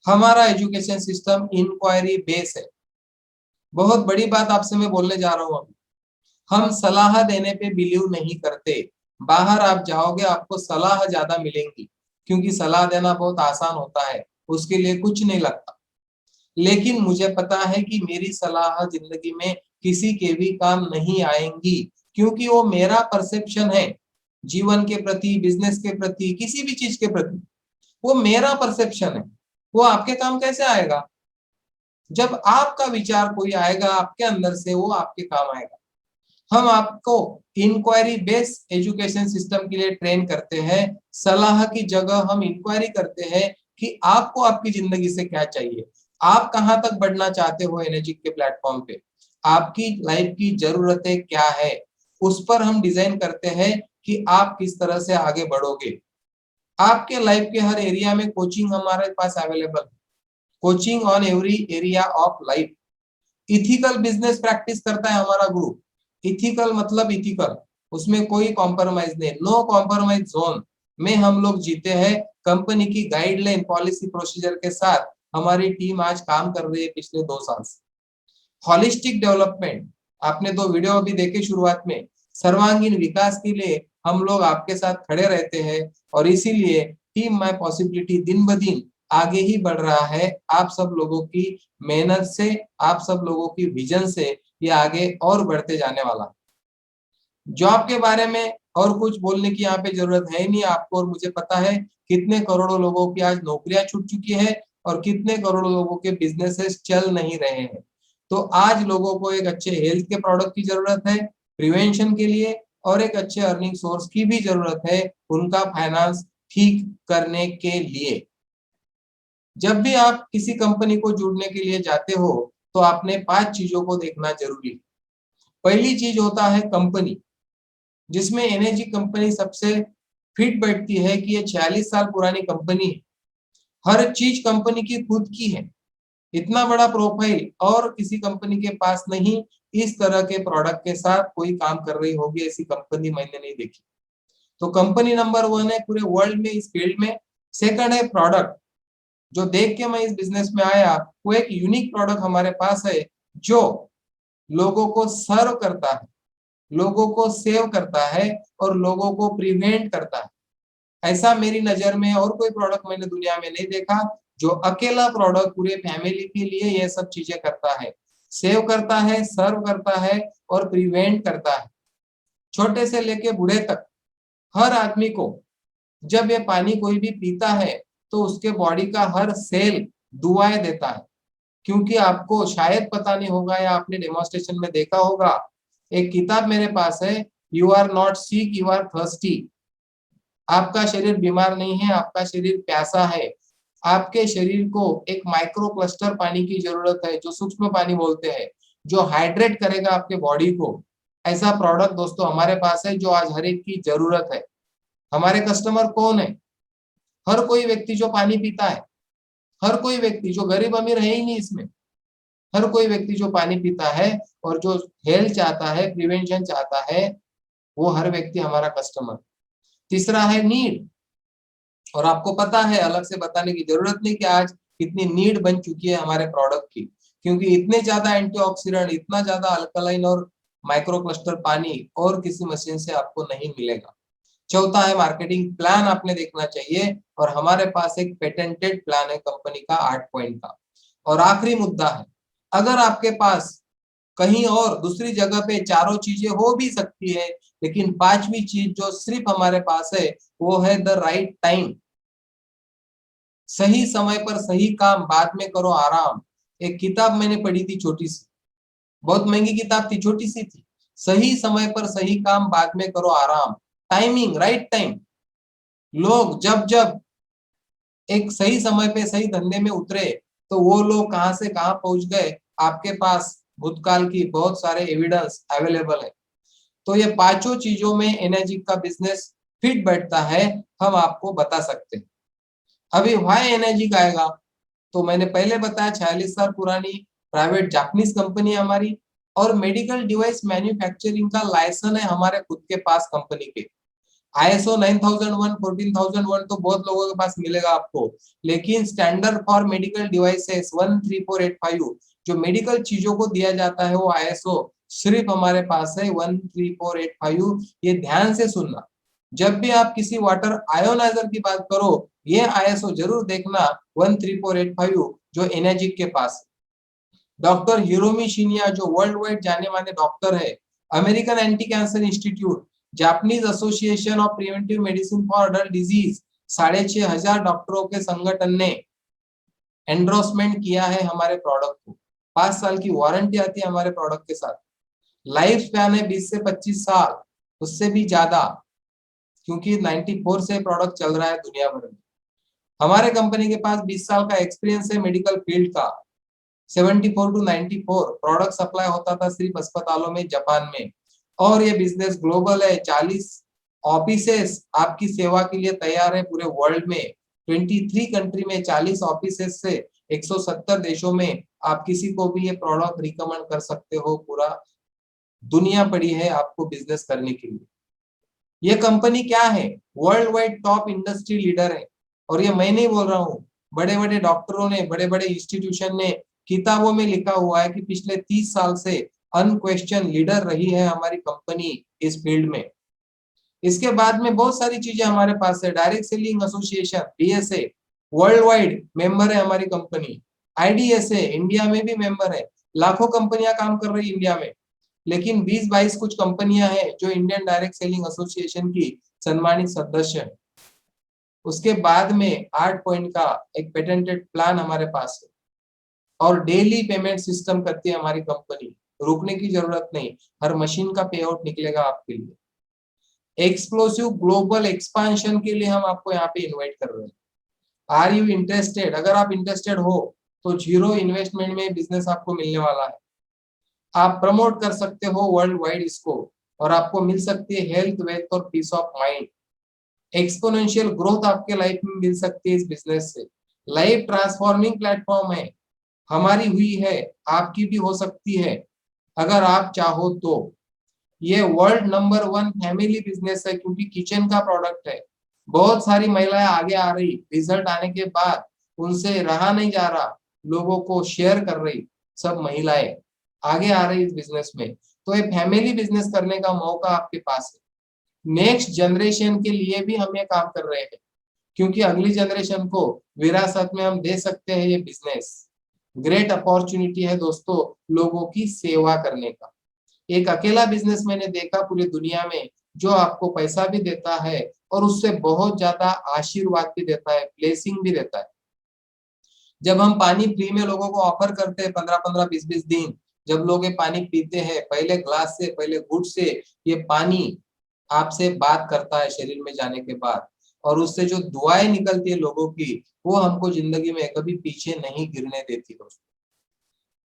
A: हमारा एजुकेशन सिस्टम इंक्वायरी बेस है। बहुत बड़ी बात आपसे मैं बोलने जा रहा हूँ अभी। हम सलाह देने पे बिलीव नहीं करते। बाहर आप जाओगे आपको सलाह ज्यादा मिलेंगी, क्योंकि सलाह देना बहुत आसान होता है, उसके लिए कुछ नहीं लगता। लेकिन मुझे पता है कि मेरी सलाह जिंदगी में किसी के भी काम नहीं आएंगी, क्योंकि वो मेरा परसेप्शन है जीवन के प्रति, बिजनेस के प्रति, किसी भी चीज के प्रति। वो मेरा परसेप्शन है। वो आपके काम कैसे आएगा? जब आपका विचार कोई आएगा आपके अंदर से, वो आपके काम आएगा। हम आपको इंक्वायरी बेस्ड एजुकेशन सिस्टम के लिए ट्रेन करते हैं। सलाह की जगह हम इंक्वायरी करते हैं कि आपको आपकी जिंदगी से क्या चाहिए, आप कहां तक बढ़ना चाहते हो एनर्जी के प्लेटफॉर्म पे, आपकी लाइफ की जरूरतें क्या है, उस पर हम डिजाइन करते हैं कि आप किस तरह से आगे बढ़ोगे। आपके लाइफ के हर एरिया में कोचिंग हमारे पास अवेलेबल है। Coaching on every area of life. Ethical business practice करता है हमारा ग्रुप। इथिकल मतलब इथिकल, उसमें कोई कॉम्प्रोमाइज नहीं, नो कॉम्प्रोमाइज जोन में हम लोग जीते हैं। कंपनी की गाइडलाइन, पॉलिसी, प्रोसीजर के साथ हमारी टीम आज काम कर रही है पिछले 2 साल से। हॉलिस्टिक डेवलपमेंट, आपने 2 वीडियो अभी देखे शुरुआत में। सर्वांगीण विकास के लिए हम लोग आपके साथ खड़े रहते हैं और इसीलिए टीम माय पॉसिबिलिटी दिन ब दिन आगे ही बढ़ रहा है। आप सब लोगों की मेहनत से, आप सब लोगों की विजन से ये आगे और बढ़ते जाने वाला। जॉब के बारे में और कुछ बोलने की यहाँ पे जरूरत है ही नहीं आपको, और मुझे पता है कितने करोड़ों लोगों की आज नौकरियां छूट चुकी है और कितने करोड़ों लोगों के बिजनेसेस चल नहीं रहे हैं। तो आज लोगों को एक अच्छे हेल्थ के प्रोडक्ट की जरूरत है प्रिवेंशन के लिए, और एक अच्छे अर्निंग सोर्स की भी जरूरत है उनका फाइनेंस ठीक करने के लिए। जब भी आप किसी कंपनी को जुड़ने के लिए जाते हो तो आपने 5 चीजों को देखना जरूरी है। पहली चीज होता है कंपनी, जिसमें एनर्जी कंपनी सबसे फिट बैठती है कि ये 46 साल पुरानी कंपनी है। हर चीज कंपनी की खुद की है। इतना बड़ा प्रोफाइल और किसी कंपनी के पास नहीं। इस तरह के प्रोडक्ट के साथ कोई काम कर रही होगी ऐसी कंपनी मैंने नहीं देखी। तो कंपनी नंबर 1 है पूरे वर्ल्ड में इस फील्ड में। सेकंड है प्रोडक्ट, जो देख के मैं इस बिजनेस में आया, वो एक यूनिक प्रोडक्ट हमारे पास है जो लोगों को सर्व करता है, लोगों को सेव करता है और लोगों को प्रिवेंट करता है। ऐसा मेरी नजर में और कोई प्रोडक्ट मैंने दुनिया में नहीं देखा जो अकेला प्रोडक्ट पूरे फैमिली के लिए ये सब चीजें करता है, सेव करता है, सर्व करता है और प्रिवेंट करता है। छोटे से लेके बूढ़े तक हर आदमी को जब ये पानी कोई भी पीता है तो उसके बॉडी का हर सेल दुआएं देता है। क्योंकि आपको शायद पता नहीं होगा या आपने डेमोन्स्ट्रेशन में देखा होगा, एक किताब मेरे पास है, you are not sick, you are thirsty. आपका शरीर बीमार नहीं है, आपका शरीर प्यासा है। आपके शरीर को एक माइक्रो क्लस्टर पानी की जरूरत है, जो सूक्ष्म पानी बोलते हैं, जो हाइड्रेट करेगा आपके बॉडी को। ऐसा प्रोडक्ट दोस्तों हमारे पास है जो आज हर एक की जरूरत है। हमारे कस्टमर कौन है? हर कोई व्यक्ति जो पानी पीता है, हर कोई व्यक्ति, जो गरीब अमीर है ही नहीं इसमें, हर कोई व्यक्ति जो पानी पीता है और जो हेल्थ चाहता है, प्रिवेंशन चाहता है, वो हर व्यक्ति हमारा कस्टमर। तीसरा है नीड। और आपको पता है, अलग से बताने की जरूरत नहीं कि आज कितनी नीड बन चुकी है हमारे प्रोडक्ट की, क्योंकि इतने ज्यादा एंटीऑक्सीडेंट, इतना ज्यादा अल्कलाइन और माइक्रो क्लस्टर पानी और किसी मशीन से आपको नहीं मिलेगा। चौथा है मार्केटिंग प्लान, आपने देखना चाहिए, और हमारे पास एक पेटेंटेड प्लान है कंपनी का 8 पॉइंट का। और आखिरी मुद्दा है, अगर आपके पास कहीं और दूसरी जगह पे चारों चीजें हो भी सकती है, लेकिन पांचवी चीज जो सिर्फ हमारे पास है, वो है द राइट टाइम। सही समय पर सही काम, बाद में करो आराम। एक किताब मैंने पढ़ी थी, छोटी सी, बहुत महंगी किताब थी, छोटी सी थी। सही समय पर सही काम, बाद में करो आराम। Timing, right time. लोग जब जब एक सही समय पे सही धंधे में उतरे, तो वो लोग कहां से कहां पहुंच गए, आपके पास भूतकाल की बहुत सारे एविडेंस अवेलेबल है। तो ये पांचों चीजों में एनर्जी का बिजनेस फिट बैठता है, हम आपको बता सकते हैं। अभी व्हाई एनर्जी का आएगा, तो मैंने पहले बताया 46 साल पुरानी प्राइवेट जापानीज कंपनी है हमारी, और मेडिकल डिवाइस मैन्युफैक्चरिंग का लाइसेंस है हमारे खुद के पास कंपनी के। ISO 9001, 14001 तो बहुत लोगों के पास मिलेगा आपको, लेकिन स्टैंडर्ड फॉर मेडिकल डिवाइसेस 13485 जो मेडिकल चीजों को दिया जाता है, वो ISO सिर्फ हमारे पास है 13485। ये ध्यान से सुनना, जब भी आप किसी वाटर आयोनाइजर की बात करो, ये ISO जरूर देखना 13485 जो एनर्जिक के पास। डॉक्टर हिरोमी शिनिया जो वर्ल्ड वाइड जाने माने डॉक्टर है, American anti cancer institute, Japanese association of preventive medicine for adult disease, 6500 डॉक्टरों के संगठन ने एंडोर्समेंट किया है हमारे प्रोडक्ट को। 5 साल की वारंटी आती है हमारे प्रोडक्ट के साथ। लाइफ स्पैन है 20 से 25 साल, उससे भी ज्यादा, क्योंकि 94 से प्रोडक्ट चल रहा है दुनिया भर में। हमारे कंपनी के पास 20 साल का एक्सपीरियंस है मेडिकल फील्ड का। 74 टू 94 प्रोडक्ट सप्लाई होता था सिर्फ अस्पतालों में, जापान में। और ये बिजनेस ग्लोबल है, 40 ऑफिसेस आपकी सेवा के लिए तैयार है पूरे वर्ल्ड में। 23 कंट्री में 40 ऑफिसेस से 170 देशों में आप किसी को भी ये प्रोडक्ट रिकमेंड कर सकते हो। पूरा दुनिया पड़ी है आपको बिजनेस करने के लिए। ये कंपनी क्या है? World wide top industry leader है। और ये मैं नहीं बोल रहा हूँ, बड़े बड़े डॉक्टरों ने, बड़े बड़े इंस्टीट्यूशन ने किताबों में लिखा हुआ है कि पिछले 30 साल से अनक्वेश्चन लीडर रही है हमारी कंपनी इस फील्ड में। इसके बाद में बहुत सारी चीजें हमारे पास है। Direct selling association DSA world wide member है हमारी कंपनी। IDSA इंडिया में भी मेंबर है। लाखों कंपनियां काम कर रही इंडिया में, लेकिन 20-22 कुछ कंपनियां हैं जो इंडियन डायरेक्ट सेलिंग एसोसिएशन की सम्मानित सदस्य है। उसके बाद में 8 पॉइंट का एक पेटेंटेड प्लान हमारे पास है, और डेली पेमेंट सिस्टम करती है हमारी कंपनी। रुकने की जरूरत नहीं, हर मशीन का पे आउट निकलेगा आपके लिए। एक्सप्लोसिव ग्लोबल एक्सपांशन के लिए हम आपको यहाँ पे इनवाइट कर रहे हैं। Are you interested? अगर आप इंटरेस्टेड हो तो जीरो इन्वेस्टमेंट में बिजनेस आपको मिलने वाला है। आप प्रमोट कर सकते हो वर्ल्ड वाइड इसको, और आपको मिल सकती है हेल्थ, वेल्थ और peace of mind. Exponential growth आपके लाइफ में मिल सकती है इस बिजनेस से। लाइफ ट्रांसफॉर्मिंग प्लेटफॉर्म है, हमारी हुई है, आपकी भी हो सकती है अगर आप चाहो तो। ये वर्ल्ड नंबर 1 फैमिली बिजनेस है, क्योंकि किचन का प्रोडक्ट है। बहुत सारी महिलाएं आगे आ रही, रिजल्ट आने के बाद उनसे रहा नहीं जा रहा, लोगों को शेयर कर रही, सब महिलाएं आगे आ रही इस बिजनेस में। तो ये फैमिली बिजनेस करने का मौका आपके पास है। नेक्स्ट जनरेशन के लिए भी हम ये काम कर रहे हैं, क्योंकि अगली जनरेशन को विरासत में हम दे सकते हैं ये बिजनेस। ग्रेट अपॉर्चुनिटी है दोस्तों लोगों की सेवा करने का। एक अकेला बिजनेस मैंने देखा पूरी दुनिया में जो आपको पैसा भी देता है और उससे बहुत ज्यादा आशीर्वाद भी देता है, ब्लेसिंग भी देता है। जब हम पानी फ्री में लोगों को ऑफर करते हैं 15-15, 20-20 दिन, जब लोग ये पानी पीते हैं, पहले ग्लास से, पहले घूंट से ये पानी आपसे बात करता है शरीर में जाने के बाद, और उससे जो दुआएं निकलती है लोगों की, वो हमको जिंदगी में कभी पीछे नहीं गिरने देती दोस्तों।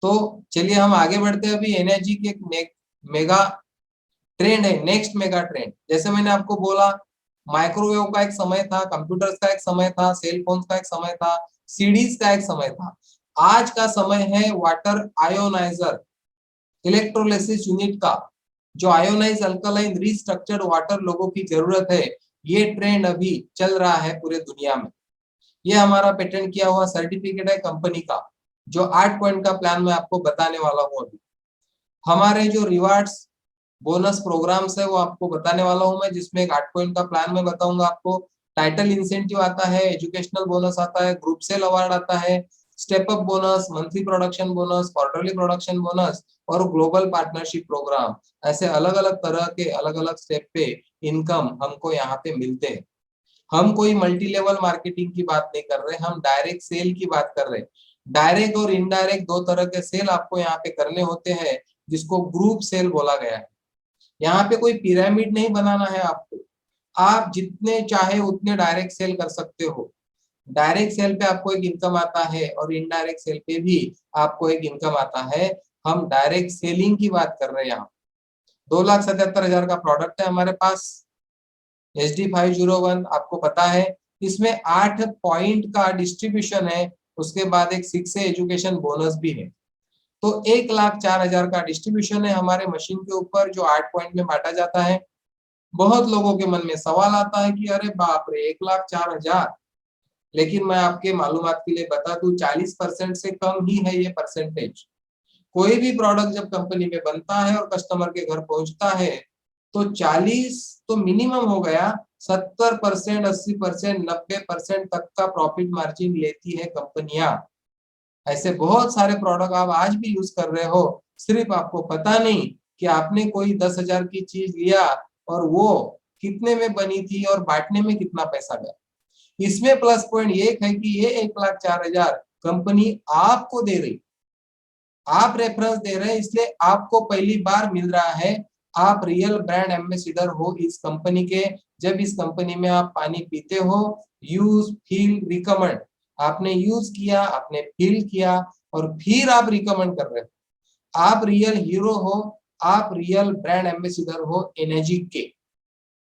A: तो चलिए हम आगे बढ़ते हैं। अभी एनर्जी की एक मेगा ट्रेंड है, नेक्स्ट मेगा ट्रेंड। जैसे मैंने आपको बोला, माइक्रोवेव का एक समय था, कंप्यूटर्स का एक समय था, सेल फोन का एक समय था, सीडीज का एक समय था। आज का समय है वाटर आयोनाइजर, इलेक्ट्रोलिसिस यूनिट का, जो आयोनाइज अल्कलाइन रिस्ट्रक्चर्ड वाटर लोगों की जरूरत है। ये ट्रेंड अभी चल रहा है पूरे दुनिया में। ये हमारा पेटेंट किया हुआ सर्टिफिकेट है कंपनी का, जो 8 पॉइंट का प्लान मैं आपको बताने वाला हूँ अभी। हमारे जो रिवार्ड्स बोनस प्रोग्राम्स है वो आपको बताने वाला हूँ मैं, जिसमें एक 8 पॉइंट का प्लान मैं बताऊंगा आपको। टाइटल इंसेंटिव आता है, एजुकेशनल बोनस आता है, ग्रुप सेल अवार्ड आता है, step up bonus, monthly production bonus, quarterly production bonus और ग्लोबल पार्टनरशिप प्रोग्राम। ऐसे अलग अलग तरह के अलग अलग स्टेप पे इनकम हमको यहाँ पे मिलते हैं। हम कोई मल्टी लेवल मार्केटिंग की बात नहीं कर रहे, हम डायरेक्ट सेल की बात कर रहे हैं। डायरेक्ट और इनडायरेक्ट दो तरह के सेल आपको यहाँ पे करने होते हैं, जिसको ग्रुप सेल बोला गया है। यहाँ पे कोई पिरामिड नहीं बनाना है आपको, आप जितने चाहे उतने डायरेक्ट सेल कर सकते हो। डायरेक्ट सेल पे आपको एक इनकम आता है और इनडायरेक्ट सेल पे भी आपको एक इनकम आता है। हम डायरेक्ट सेलिंग की बात कर रहे हैं यहाँ। 2,77,000 का प्रोडक्ट है हमारे पास, HD501 आपको पता है। इसमें 8 पॉइंट का डिस्ट्रीब्यूशन है, उसके बाद एक 6 एजुकेशन बोनस भी है। तो 1,04,000 का डिस्ट्रीब्यूशन है हमारे मशीन के ऊपर, जो 8 पॉइंट में बांटा जाता है। बहुत लोगों के मन में सवाल आता है कि अरे बाप रे, 1,04,000। लेकिन मैं आपके मालूमात के लिए बता दूं, 40% से कम ही है ये परसेंटेज। कोई भी प्रोडक्ट जब कंपनी में बनता है और कस्टमर के घर पहुंचता है, तो 40 तो मिनिमम हो गया, 70%, 80%, 90% तक का प्रॉफिट मार्जिन लेती है कंपनियां। ऐसे बहुत सारे प्रोडक्ट आप आज भी यूज कर रहे हो, सिर्फ आपको पता नहीं कि आपने कोई 10,000 की चीज लिया और वो कितने में बनी थी और बांटने में कितना पैसा गया। इसमें प्लस पॉइंट ये है कि ये 1,04,000 कंपनी आपको दे रही, आप रेफरेंस दे रहे हैं, इसलिए आपको पहली बार मिल रहा है। आप रियल ब्रांड एम्बेसडर हो इस कंपनी के। जब इस कंपनी में आप पानी पीते हो, यूज फील रिकमेंड, आपने यूज किया, आपने फील किया और फिर आप रिकमेंड कर रहे हो। आप रियल हीरो हो, आप रियल ब्रांड एम्बेसडर हो एनर्जी के।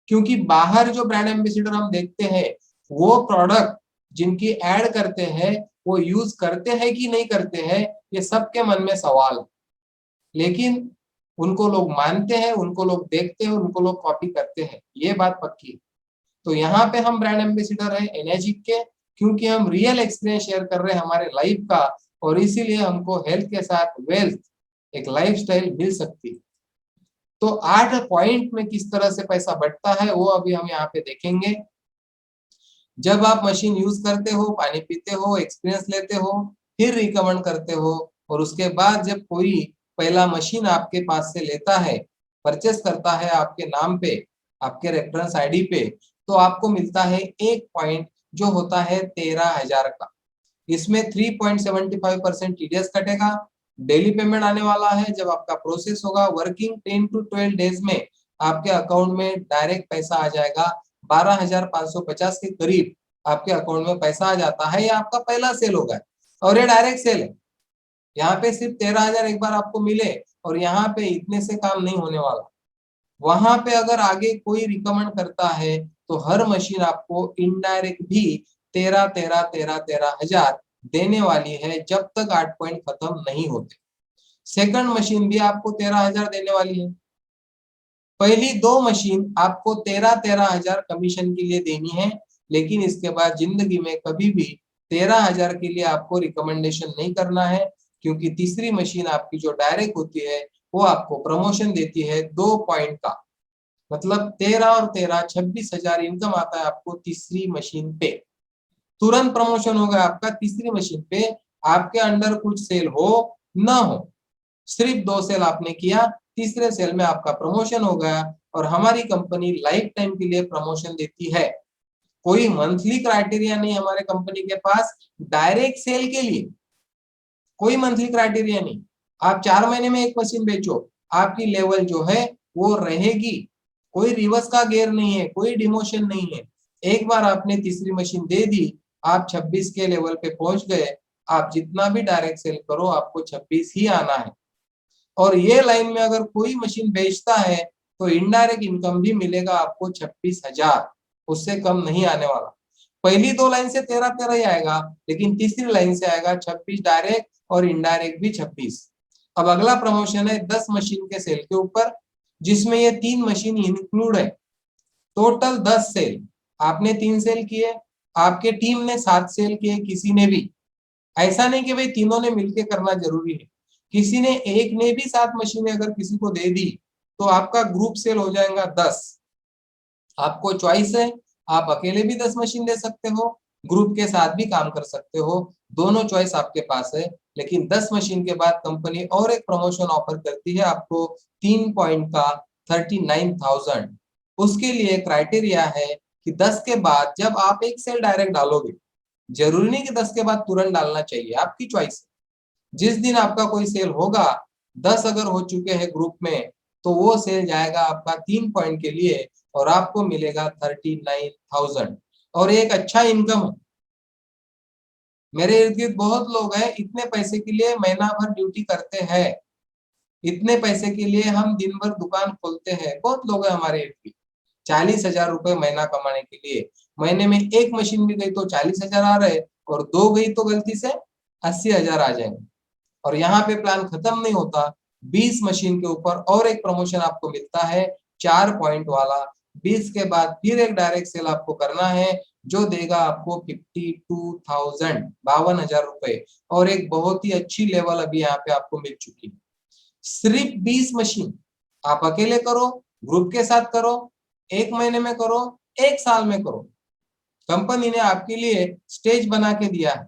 A: क्योंकि बाहर जो ब्रांड एम्बेसडर हम देखते हैं, वो प्रोडक्ट जिनकी ऐड करते हैं, वो यूज करते हैं कि नहीं करते हैं, ये सबके मन में सवाल है। लेकिन उनको लोग मानते हैं, उनको लोग देखते हैं, उनको लोग कॉपी करते हैं, ये बात पक्की है। तो यहाँ पे हम ब्रांड एम्बेसडर है एनर्जी के, क्योंकि हम रियल एक्सपीरियंस शेयर कर रहे हैं हमारे लाइफ का, और इसीलिए हमको हेल्थ के साथ वेल्थ, एक लाइफस्टाइल मिल सकती है। तो 8 पॉइंट में किस तरह से पैसा बढ़ता है वो अभी हम यहाँ पे देखेंगे। जब आप मशीन यूज करते हो, पानी पीते हो, एक्सपीरियंस लेते हो, फिर रिकमेंड करते हो, और उसके बाद जब कोई पहला मशीन आपके पास से लेता है, परचेस करता है आपके नाम पे, आपके रेफरेंस आईडी पे, तो आपको मिलता है 1 पॉइंट, जो होता है 13,000 का। इसमें 3.75% टीडीएस कटेगा। डेली पेमेंट आने वाला है, जब आपका प्रोसेस होगा वर्किंग 10 to 12 डेज में आपके अकाउंट में डायरेक्ट पैसा आ जाएगा। 12,550 के करीब आपके अकाउंट में पैसा आ जाता है। ये आपका पहला सेल होगा और ये डायरेक्ट सेल है। यहाँ पे सिर्फ 13,000 एक बार आपको मिले, और यहाँ पे इतने से काम नहीं होने वाला। वहां पे अगर आगे कोई रिकमेंड करता है, तो हर मशीन आपको इनडायरेक्ट भी 13,000 देने वाली है, जब तक 8 पॉइंट खत्म नहीं होते। सेकंड मशीन भी आपको 13,000 देने वाली है। पहली 2 मशीन आपको 13,000 कमीशन के लिए देनी है, लेकिन इसके बाद जिंदगी में कभी भी 13,000 के लिए आपको रिकमेंडेशन नहीं करना है, क्योंकि तीसरी मशीन आपकी जो डायरेक्ट होती है, वो आपको प्रमोशन देती है 2 पॉइंट का। मतलब 13 और 13 26,000 इनकम आता है आपको तीसरी मशीन पे। तुरंत प्रमोशन होगा आपका तीसरी मशीन पे। आपके अंडर कुछ सेल हो ना हो, सिर्फ 2 सेल आपने किया, तीसरे सेल में आपका प्रमोशन हो गया, और हमारी कंपनी लाइफ टाइम के लिए प्रमोशन देती है। कोई मंथली क्राइटेरिया नहीं हमारे कंपनी के पास डायरेक्ट सेल के लिए, कोई मंथली क्राइटेरिया नहीं। आप 4 महीने में एक मशीन बेचो, आपकी लेवल जो है वो रहेगी। कोई रिवर्स का गेयर नहीं है, कोई डिमोशन नहीं है। एक बार आपने तीसरी मशीन दे दी, आप 26 के लेवल पे पहुंच गए। आप जितना भी डायरेक्ट सेल करो, आपको 26 ही आना है। और ये लाइन में अगर कोई मशीन बेचता है तो इनडायरेक्ट इनकम भी मिलेगा आपको 26,000, उससे कम नहीं आने वाला। पहली 2 लाइन से 13-13 ही आएगा, लेकिन तीसरी लाइन से आएगा 26 डायरेक्ट और इनडायरेक्ट भी 26। अब अगला प्रमोशन है 10 मशीन के सेल के ऊपर, जिसमें ये 3 मशीन इंक्लूड है। टोटल 10 सेल, आपने 3 सेल किए, आपके टीम ने 7 सेल किए, किसी ने भी, ऐसा नहीं कि भाई तीनों ने मिलकर करना जरूरी है। किसी ने एक ने भी 7 मशीनें अगर किसी को दे दी तो आपका ग्रुप सेल हो जाएगा 10। आपको चॉइस है, आप अकेले भी 10 मशीन दे सकते हो, ग्रुप के साथ भी काम कर सकते हो, दोनों चॉइस आपके पास है। लेकिन 10 मशीन के बाद कंपनी और एक प्रमोशन ऑफर करती है आपको 3 पॉइंट का 39,000। उसके लिए क्राइटेरिया है कि 10 के बाद जब आप एक सेल डायरेक्ट डालोगे, जरूरी नहीं कि 10 के बाद तुरंत डालना चाहिए, आपकी चॉइस। जिस दिन आपका कोई सेल होगा, 10 अगर हो चुके हैं ग्रुप में, तो वो सेल जाएगा आपका 3 पॉइंट के लिए और आपको मिलेगा 39,000 और एक अच्छा इनकम है। मेरे इर्द गिर्द बहुत लोग हैं, इतने पैसे के लिए महीना भर ड्यूटी करते हैं, इतने पैसे के लिए हम दिन भर दुकान खोलते हैं। बहुत लोग हैं हमारे इर्द गिर्द, 40,000 रुपए महीना कमाने के लिए। महीने में एक मशीन भी गई तो 40,000 आ रहे, और 2 गई तो गलती से 80,000 आ जाएंगे। और यहाँ पे प्लान खत्म नहीं होता, 20 मशीन के ऊपर और एक प्रमोशन आपको मिलता है 4 पॉइंट वाला। 20 के बाद फिर एक डायरेक्ट सेल आपको करना है, जो देगा आपको 52,000, 52,000 रुपए। और एक बहुत ही अच्छी लेवल अभी यहाँ पे आपको मिल चुकी है। सिर्फ 20 मशीन, आप अकेले करो, ग्रुप के साथ करो, 1 महीने में करो, 1 साल में करो, कंपनी ने आपके लिए स्टेज बना के दिया है,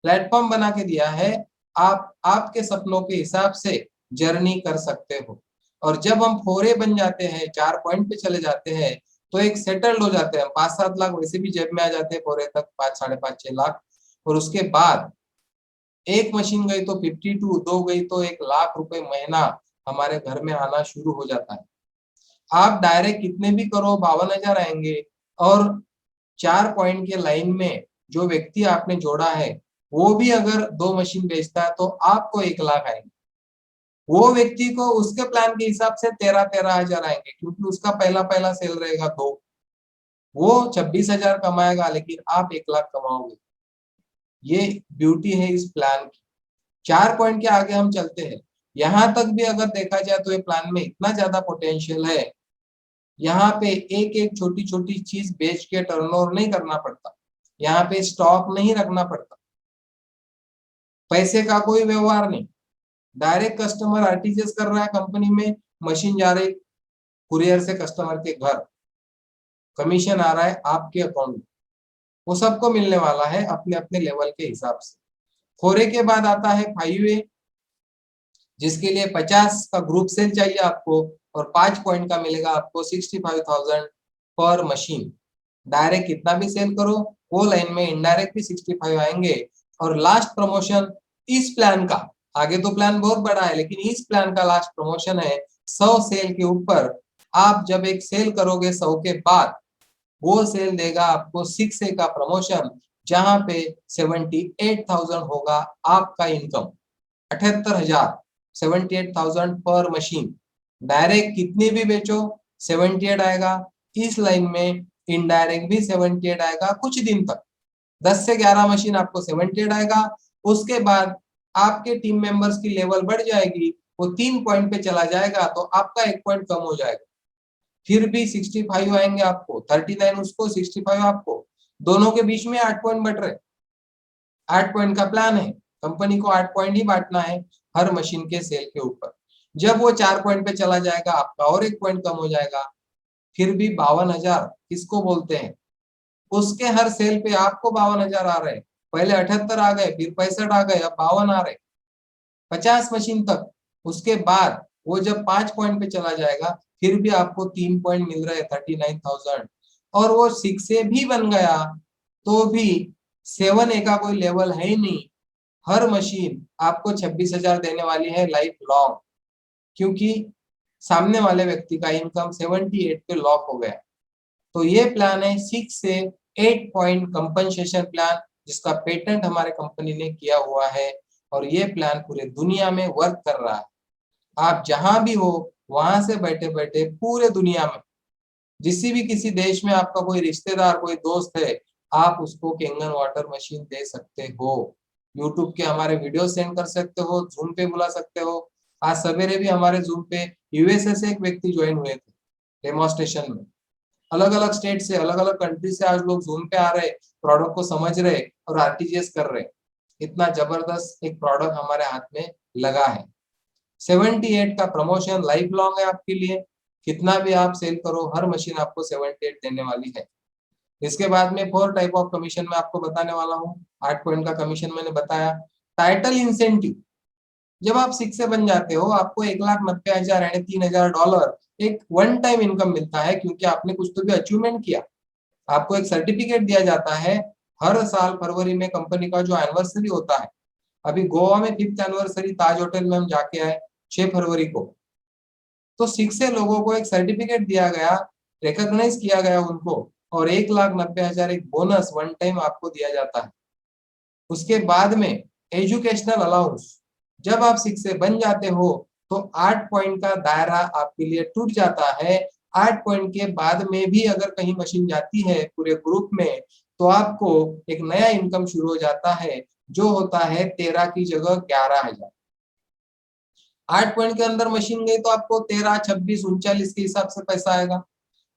A: प्लेटफॉर्म बना के दिया है। आप आपके सपनों के हिसाब से जर्नी कर सकते हो। और जब हम 4A बन जाते हैं, 4 पॉइंट पे चले जाते हैं, तो एक सेटल्ड हो जाते हैं। 5-7 लाख वैसे भी जेब में आ जाते हैं 4A तक, 5, 5.5, 6 लाख। और उसके बाद एक मशीन गई तो 52, 2 गई तो 1 लाख रुपए महीना हमारे घर में आना शुरू हो जाता है। आप डायरेक्ट कितने भी करो, 52,000 आएंगे। और 4 पॉइंट के लाइन में जो व्यक्ति आपने जोड़ा है, वो भी अगर 2 मशीन बेचता है तो आपको 1 लाख आएंगे। वो व्यक्ति को उसके प्लान के हिसाब से 13-13,000 आएंगे, क्योंकि उसका पहला पहला सेल रहेगा 2। वो 26,000 कमाएगा, लेकिन आप 1 लाख कमाओगे। ये ब्यूटी है इस प्लान की। 4 पॉइंट के आगे हम चलते हैं। यहाँ तक भी अगर देखा जाए तो ये प्लान में इतना ज्यादा पोटेंशियल है, यहाँ पे एक एक छोटी छोटी चीज बेच के टर्नओवर नहीं करना पड़ता, यहाँ पे स्टॉक नहीं रखना पड़ता, पैसे का कोई व्यवहार नहीं। डायरेक्ट कस्टमर आरटीजीएस कर रहा है कंपनी में, मशीन जा रही कुरियर से कस्टमर के घर, कमीशन आ रहा है आपके अकाउंट में। वो सबको मिलने वाला है अपने अपने लेवल के हिसाब से। 4A के बाद आता है 5A, जिसके लिए 50 का ग्रुप सेल चाहिए आपको, और 5 पॉइंट का मिलेगा आपको 65,000 पर मशीन। डायरेक्ट कितना भी सेल करो, वो लाइन में इनडायरेक्ट भी 65 आएंगे। और लास्ट प्रमोशन इस प्लान का, आगे तो प्लान बहुत बड़ा है, लेकिन इस प्लान का लास्ट प्रमोशन है 100 सेल के ऊपर। आप जब एक सेल करोगे 100 के बाद, वो सेल देगा आपको 6A का प्रमोशन, जहां पे 78,000 होगा आपका इनकम। 78,000, 78,000 पर मशीन। डायरेक्ट कितनी भी बेचो 78 आएगा, इस लाइन में इनडायरेक्ट भी 78 आएगा कुछ दिन तक। 10 से 11 मशीन आपको 78 आएगा। उसके बाद आपके टीम मेंबर्स की लेवल बढ़ जाएगी, वो 3 पॉइंट पे चला जाएगा तो आपका 1 पॉइंट कम हो जाएगा। फिर भी 65 आएंगे आपको, 39 उसको, 65 आपको, दोनों के बीच में 8 पॉइंट बढ़ रहे। 8 पॉइंट का प्लान है, कंपनी को 8 पॉइंट ही बांटना है हर मशीन के सेल के ऊपर। जब वो 4 पॉइंट पे चला जाएगा, आपका और 1 पॉइंट कम हो जाएगा। फिर भी 52,000 किसको बोलते हैं, उसके हर सेल पे आपको 52,000 आ रहे हैं। पहले 78 आ गए, फिर 65 आ गए, अब 52 आ रहे, 50 मशीन तक। उसके बाद वो जब 5 पॉइंट पे चला जाएगा फिर भी आपको 3 पॉइंट मिल रहे 39,000। और वो 6A भी बन गया तो भी 7A का कोई लेवल है ही नहीं। हर मशीन आपको 26,000 देने वाली है लाइफ लॉन्ग, क्योंकि सामने वाले व्यक्ति का इनकम 78 पे लॉक हो गया। तो ये प्लान है 6 से 8 पॉइंट कंपनसेशन प्लान, जिसका पेटेंट हमारे कंपनी ने किया हुआ है और ये प्लान पूरे दुनिया में वर्क कर रहा है। आप जहां भी हो वहां से बैठे बैठे पूरे दुनिया में किसी देश में आपका कोई रिश्तेदार कोई दोस्त है, आप उसको केंगन वाटर मशीन दे सकते हो। यूट्यूब के हमारे वीडियो सेंड कर सकते हो, जूम पे बुला सकते हो। आज सवेरे भी हमारे जूम पे यूएसए से एक व्यक्ति ज्वाइन हुए थे डेमोस्ट्रेशन में। अलग अलग स्टेट से अलग अलग कंट्री से आज लोग जूम पे आ रहे, प्रोडक्ट को समझ रहे और आरटीजीएस कर रहे। इतना जबरदस्त एक प्रोडक्ट हमारे हाथ में लगा है। 78 का प्रमोशन लाइफ लॉन्ग है आपके लिए। कितना भी आप सेल करो, हर मशीन आपको 78 देने वाली है। इसके बाद में 4 टाइप ऑफ कमीशन मैं आपको बताने वाला हूँ। 8 पॉइंट का कमीशन मैंने बताया। टाइटल इंसेंटिव, जब आप 6 से बन जाते हो आपको 1,90,000 यानी $3,000 एक वन टाइम इनकम मिलता है, क्योंकि आपने कुछ तो भी अचीवमेंट किया। आपको एक सर्टिफिकेट दिया जाता है। हर साल फरवरी में कंपनी का जो एनिवर्सरी होता है, अभी गोवा में 5th एनिवर्सरी ताज होटल में हम जाके आए 6 फरवरी को। तो 6 से लोगों को एक सर्टिफिकेट दिया गया, रिकॉग्नाइज किया गया उनको, और 1,90,000 एक बोनस वन टाइम आपको दिया जाता है। उसके बाद में एजुकेशनल अलाउंस, जब आप 6 से बन जाते हो तो 8 पॉइंट का दायरा आपके लिए टूट जाता है। 8 पॉइंट के बाद में भी अगर कहीं मशीन जाती है पूरे ग्रुप में, तो आपको एक नया इनकम शुरू हो जाता है, जो होता है 13 की जगह 11,000। 8 पॉइंट के अंदर मशीन गई तो आपको 13, 26, 39 के हिसाब से पैसा आएगा।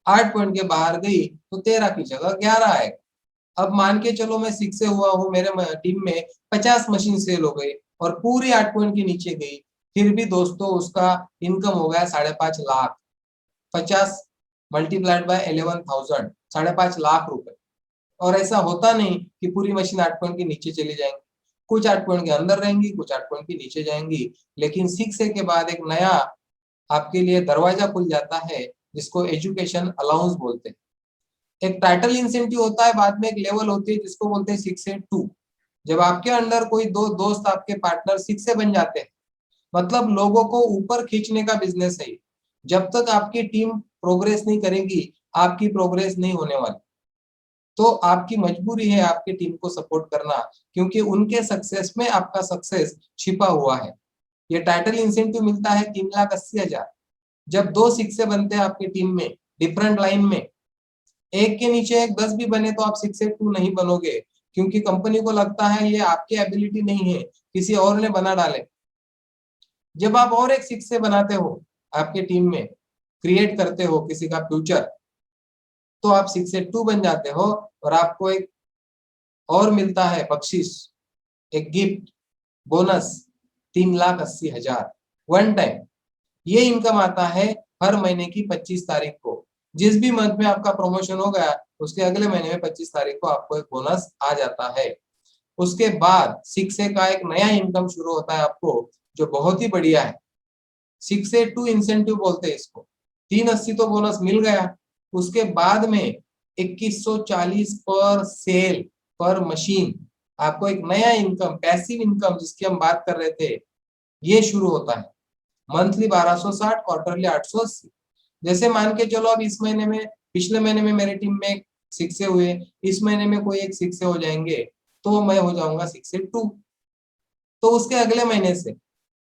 A: 8 पॉइंट के बाहर गई तो 13 की जगह 11 आएगा। अब मान के चलो मैं 6 से हुआ हूँ, मेरे टीम में 50 मशीन सेल हो गई और पूरी 8 पॉइंट के नीचे गई, फिर भी दोस्तों उसका इनकम हो गया 5.5 लाख। 50 मल्टीप्लाइड बाय 11,000, 5.5 लाख रुपए। और ऐसा होता नहीं कि पूरी मशीन 8 पॉइंट के नीचे चली जाएंगी, कुछ 8 पॉइंट के अंदर रहेंगी, कुछ 8 पॉइंट के नीचे जाएंगी। लेकिन 6 के बाद एक नया आपके लिए दरवाजा खुल जाता है, जिसको एजुकेशन अलाउंस बोलते हैं। एक टाइटल इंसेंटिव होता है, बाद में एक लेवल होती है जिसको बोलते हैं 6 से 2। जब आपके अंडर कोई दो दोस्त आपके पार्टनर 6 से बन जाते हैं, मतलब लोगों को ऊपर खींचने का बिजनेस है। जब तक आपकी टीम प्रोग्रेस नहीं करेगी, आपकी प्रोग्रेस नहीं होने वाली। तो आपकी मजबूरी है आपकी टीम को सपोर्ट करना, क्योंकि उनके सक्सेस में आपका सक्सेस छिपा हुआ है। ये टाइटल इंसेंटिव मिलता है 3,80,000। जब 2 6 से बनते हैं आपकी टीम में डिफरेंट लाइन में, एक के नीचे एक 10 भी बने तो आप 6 से 2 नहीं बनोगे, क्योंकि कंपनी को लगता है ये आपकी एबिलिटी नहीं है, किसी और ने बना डाले। जब आप और एक 6 से बनाते हो, आपके टीम में क्रिएट करते हो किसी का फ्यूचर, तो आप 6 से 2 बन जाते हो और आपको एक और मिलता है बख्शिश, एक गिफ्ट बोनस 3,80,000 वन टाइम। ये इनकम आता है हर महीने की 25 तारीख को। जिस भी मंथ में आपका प्रमोशन हो गया, उसके अगले महीने में 25 तारीख को आपको एक बोनस आ जाता है। उसके बाद 6 का एक नया इनकम शुरू होता है आपको, जो बहुत ही बढ़िया है। 6 से 2 इंसेंटिव बोलते हैं इसको। 380 तो बोनस मिल गया। उसके बाद में 2140 पर सेल पर मशीन, आपको एक नया इनकम, पैसिव इनकम जिसकी हम बात कर रहे थे, ये शुरू होता है। Monthly 1260, quarterly 880। जैसे मान के चलो अब इस महीने में, पिछले महीने में मेरी टीम में 6 से हुए, इस महीने में कोई एक 6 से हो जाएंगे, तो मैं हो जाऊंगा 6 से 2। तो उसके अगले महीने से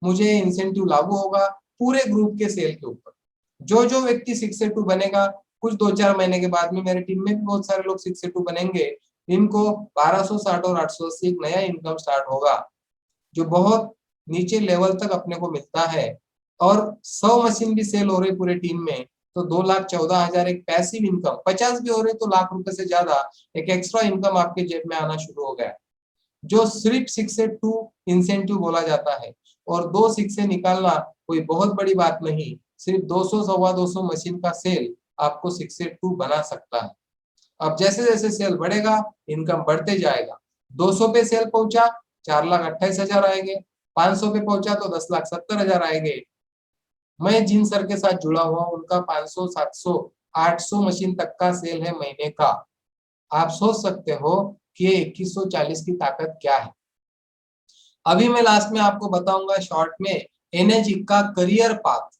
A: मुझे इंसेंटिव लागू होगा पूरे ग्रुप के सेल के ऊपर। जो जो व्यक्ति 6 से 2 बनेगा, कुछ 2-4 महीने के बाद में मेरी टीम में भी बहुत सारे लोग 6 से 2 बनेंगे, इनको 1260 और 880 एक नया इनकम स्टार्ट होगा, जो बहुत नीचे लेवल तक अपने को मिलता है। और 100 मशीन भी सेल हो रही पूरे टीम में, तो 2,14,000 एक पैसिव इनकम, 50 भी हो रहे तो लाख रुपए से ज्यादा एक एक्स्ट्रा इनकम आपके जेब में आना शुरू हो गया, जो सिर्फ 6 से 2 इंसेंटिव बोला जाता है। और 2 6 से निकालना कोई बहुत बड़ी बात नहीं, सिर्फ 200 सवा 200 मशीन का सेल आपको 6 से 2 बना सकता है। अब जैसे जैसे सेल बढ़ेगा, इनकम बढ़ते जाएगा। 200 पे सेल पहुंचा, 4,28,000 आएंगे। 500 पे पहुंचा तो 10,70,000 आएंगे। मैं जिन सर के साथ जुड़ा हुआ हूं उनका 500, 700, 800 मशीन तक का सेल है महीने का। आप सोच सकते हो कि ये 2140 की ताकत क्या है। अभी मैं लास्ट में आपको बताऊंगा शॉर्ट में एनर्जी का करियर पाथ।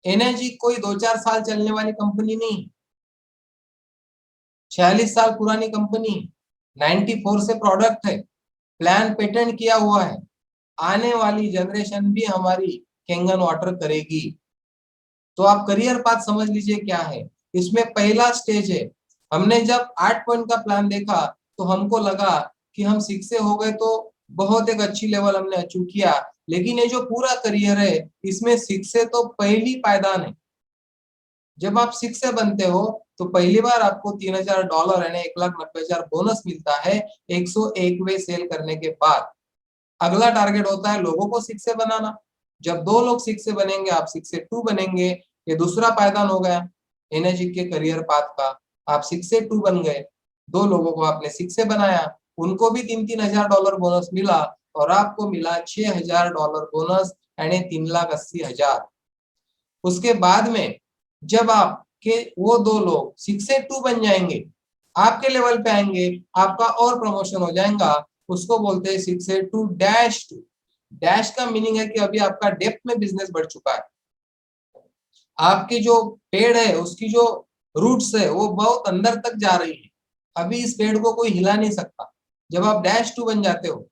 A: एनर्जी कोई 2-4 साल चलने वाली कंपनी नहीं, 46 साल पुरानी कंपनी, 94 से प्रोडक्ट है, प्लान पेटेंट किया हुआ है। आने वाली जनरेशन भी हमारी कैंगन वाटर करेगी। तो आप करियर पाथ समझ लीजिए क्या है। इसमें पहला स्टेज है, हमने जब 8 पॉइंट का प्लान देखा तो हमको लगा कि हम 6 से हो गए तो बहुत एक अच्छी लेवल हमने अचीव किया, लेकिन ये जो पूरा करियर है इसमें 6 से तो पहली पायदान है। जब आप 6 से बनते हो तो पहली बार आपको $3000 यानी 1,90,000 बोनस मिलता है 101वें सेल करने के बाद। अगला टारगेट होता है लोगों को 6 से बनाना। जब 2 लोग 6 से बनेंगे आप 6 से 2 बनेंगे। ये दूसरा पायदान हो गया एनर्जी के करियर पाथ का। आप 6 से 2 बन गए, 2 लोगों को आपने 6 से बनाया, उनको भी $3,000 बोनस मिला और आपको मिला $6,000 बोनस यानी 3,80,000। उसके बाद में जब आपके वो 2 लोग 6 से 2 बन जाएंगे, आपके लेवल पे आएंगे, आपका और प्रमोशन हो जाएगा। उसको बोलते हैं 6 से 2 डैश 2। डैश का मीनिंग है कि अभी आपका डेप्थ में बिजनेस बढ़ चुका है। आपकी जो पेड़ है उसकी जो रूट्स है वो बहुत अंदर तक जा रही है। अभी इस पेड़ को कोई हिला नहीं सकता। जब आप डैश 2 बन जाते हो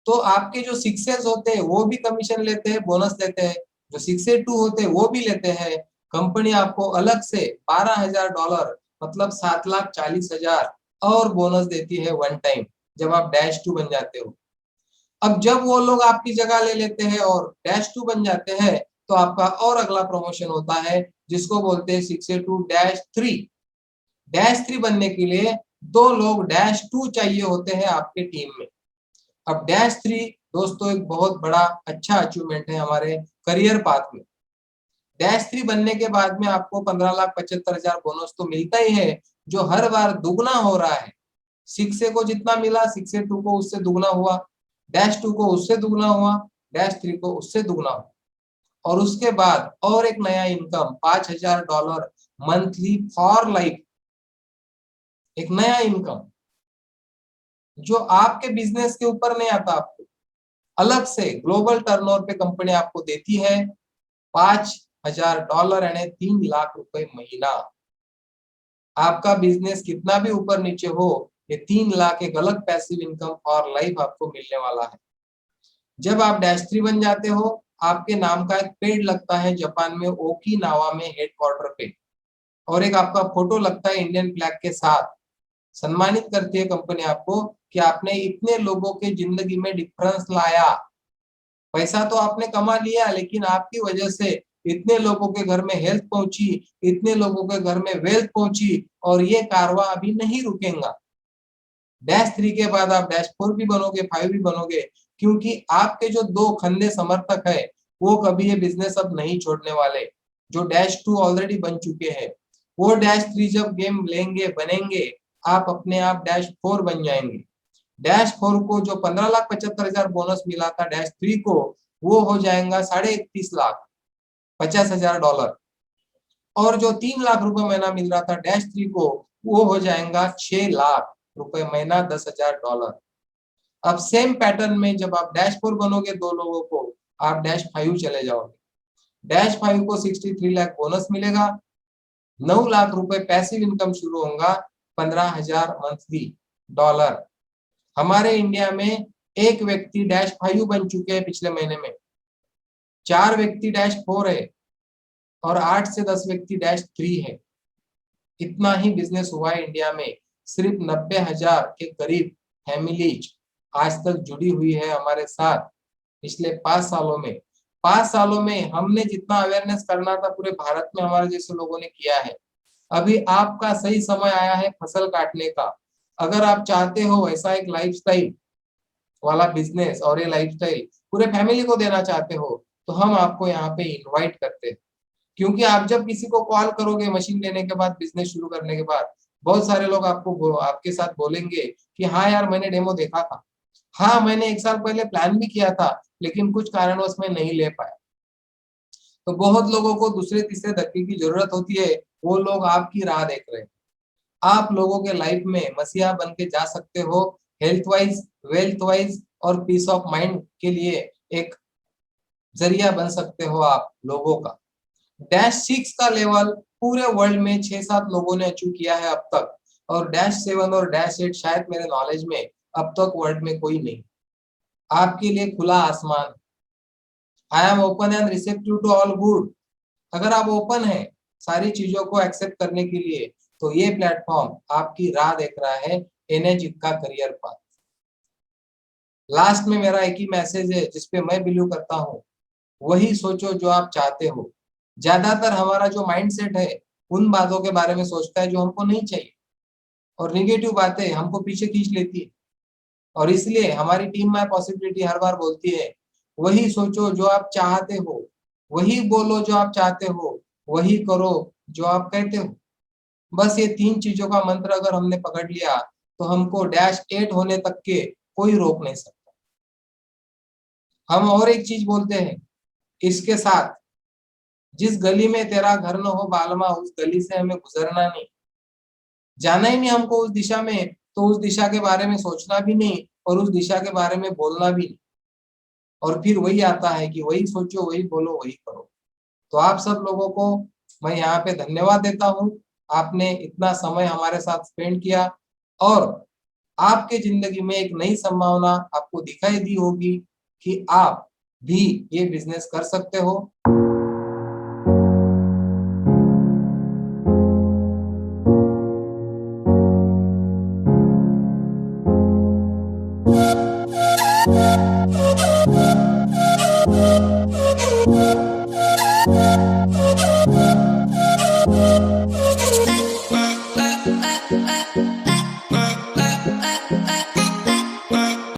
A: तो आपके जो 6 होते हैं वो भी कमीशन लेते हैं, बोनस लेते हैं। जो 6 से 2 होते हैं वो भी लेते हैं। कंपनी आपको अलग से $12,000 मतलब 7,40,000 और बोनस देती है वन टाइम जब आप डैश 2 बन जाते हो। अब जब वो लोग आपकी जगह ले लेते हैं और डैश 2 बन जाते हैं तो आपका और अगला प्रमोशन होता है जिसको बोलते हैं 6 से 2 डैश 3। डैश 3 बनने के लिए 2 लोग डैश 2 चाहिए होते हैं आपके टीम में। अब डैश 3 दोस्तों एक बहुत बड़ा अच्छा अचीवमेंट है हमारे करियर पाथ में। डैश 3 बनने के बाद में आपको 15,75,000 बोनस तो मिलता ही है, जो हर बार दुगना हो रहा है। 6 को जितना मिला 6 से 2 को उससे दुगना हुआ, डैश 2 को उससे दुगना हुआ, डैश 3 को उससे दुगना हुआ। और उसके बाद और एक नया इनकम $5,000 मंथली फॉर लाइफ, एक नया इनकम जो आपके बिजनेस के ऊपर नहीं आता, आपको अलग से ग्लोबल टर्नओवर पे कंपनी आपको देती है $5,000 यानी 3 लाख रुपए महीना। आपका बिजनेस कितना भी ऊपर नीचे हो, ये 3 लाख एक अलग पैसिव इनकम फॉर लाइफ आपको मिलने वाला है। जब आप डैश 3 बन जाते हो आपके नाम का एक पेड़ लगता है जापान में ओकिनावा में हेडक्वार्टर पे, और एक आपका फोटो लगता है इंडियन फ्लैग के साथ। सम्मानित करती है कंपनी आपको कि आपने इतने लोगों के जिंदगी में डिफरेंस लाया। पैसा तो आपने कमा लिया लेकिन आपकी वजह से इतने लोगों के घर में हेल्थ पहुंची, इतने लोगों के घर में वेल्थ पहुंची, और ये कारवां अभी नहीं रुकेगा। डैश 3 के बाद आप डैश 4 भी बनोगे, 5 भी बनोगे, क्योंकि आपके जो 2 खंदे समर्थक है वो कभी ये बिजनेस अब नहीं छोड़ने वाले। जो डैश 2 ऑलरेडी बन चुके हैं वो डैश 3 जब गेम लेंगे बनेंगे, आप अपने आप डैश 4 बन जाएंगे। डैश 4 को जो 15,75,000 बोनस मिला था डैश 3 को, वो हो जाएगा 31,50,000 $50,000। और जो 3 लाख रुपए महीना मिल रहा था डैश 3 को, वो हो जाएगा 6 लाख रुपए महीना, $10,000। अब सेम पैटर्न में जब आप डैश 4 बनोगे 2 लोगों को, आप डैश 5 चले जाओगे। डैश 5 को 63 लाख बोनस मिलेगा, 9 लाख रुपए पैसिव इनकम शुरू होगा, 15,000 मंथली डॉलर। हमारे इंडिया में एक व्यक्ति डैश 5 बन चुके हैं पिछले महीने में, 4 व्यक्ति डैश 4 है और 8 से 10 व्यक्ति डैश 3 है। इतना ही बिजनेस हुआ है इंडिया में। सिर्फ 90,000 के करीब फैमिलीज आज तक जुड़ी हुई है हमारे साथ पिछले 5 सालों में। 5 सालों में हमने जितना अवेयरनेस करना था पूरे भारत में हमारे जैसे लोगों ने किया है। अभी आपका सही समय आया है फसल काटने का। अगर आप चाहते हो ऐसा एक लाइफस्टाइल वाला बिजनेस और ये लाइफस्टाइल पूरे फैमिली को देना चाहते हो, तो हम आपको यहाँ पे इनवाइट करते हैं। क्योंकि आप जब किसी को कॉल करोगे मशीन लेने के बाद, बिजनेस शुरू करने के बाद, बहुत सारे लोग आपको आपके साथ बोलेंगे कि हाँ यार मैंने डेमो देखा था, हाँ मैंने 1 साल पहले प्लान भी किया था लेकिन कुछ कारणवश मैं नहीं ले पाया। तो बहुत लोगों को दूसरे तीसरे धक्के की जरूरत होती है, वो लोग आपकी राह देख रहे हैं। आप लोगों के लाइफ में मसीहा बन के जा सकते हो, हेल्थ वाइज, वेल्थ वाइज और पीस ऑफ माइंड के लिए एक जरिया बन सकते हो आप लोगों का। डैश 6 का लेवल पूरे वर्ल्ड में 6-7 लोगों ने अचीव किया है अब तक, और डैश 7 और डैश 8 शायद मेरे नॉलेज में अब तक वर्ल्ड में कोई नहीं। आपके लिए खुला आसमान। I am open and receptive to all good. अगर आप ओपन है सारी चीजों को एक्सेप्ट करने के लिए, तो ये प्लेटफॉर्म आपकी राह देख रहा है, एनएज का करियर पाथ। लास्ट में मेरा एक ही मैसेज है जिसपे मैं बिलीव करता हूँ, वही सोचो जो आप चाहते हो। ज्यादातर हमारा जो माइंडसेट है उन बातों के बारे में सोचता है जो हमको नहीं चाहिए, और निगेटिव बातें हमको पीछे खींच लेती है। और इसलिए हमारी टीम माय पॉसिबिलिटी हर बार बोलती है, वही सोचो जो आप चाहते हो, वही बोलो जो आप चाहते हो, वही करो जो आप कहते हो। बस ये 3 चीजों का मंत्र अगर हमने पकड़ लिया, तो हमको डैश 8 होने तक के कोई रोक नहीं सकता। हम और एक चीज बोलते हैं इसके साथ, जिस गली में तेरा घर न हो बालमा, उस गली से हमें गुजरना नहीं। जाना ही नहीं हमको उस दिशा में, तो उस दिशा के बारे में सोचना भी नहीं और उस दिशा के बारे में बोलना भी नहीं। और फिर वही आता है कि वही सोचो, वही बोलो, वही करो। तो आप सब लोगों को मैं यहाँ पे धन्यवाद देता हूँ। आपने इतना समय हमारे साथ स्पेंड किया, और आपके जिंदगी में एक नई संभावना आपको दिखाई दी होगी कि आप भी ये बिजनेस कर सकते हो।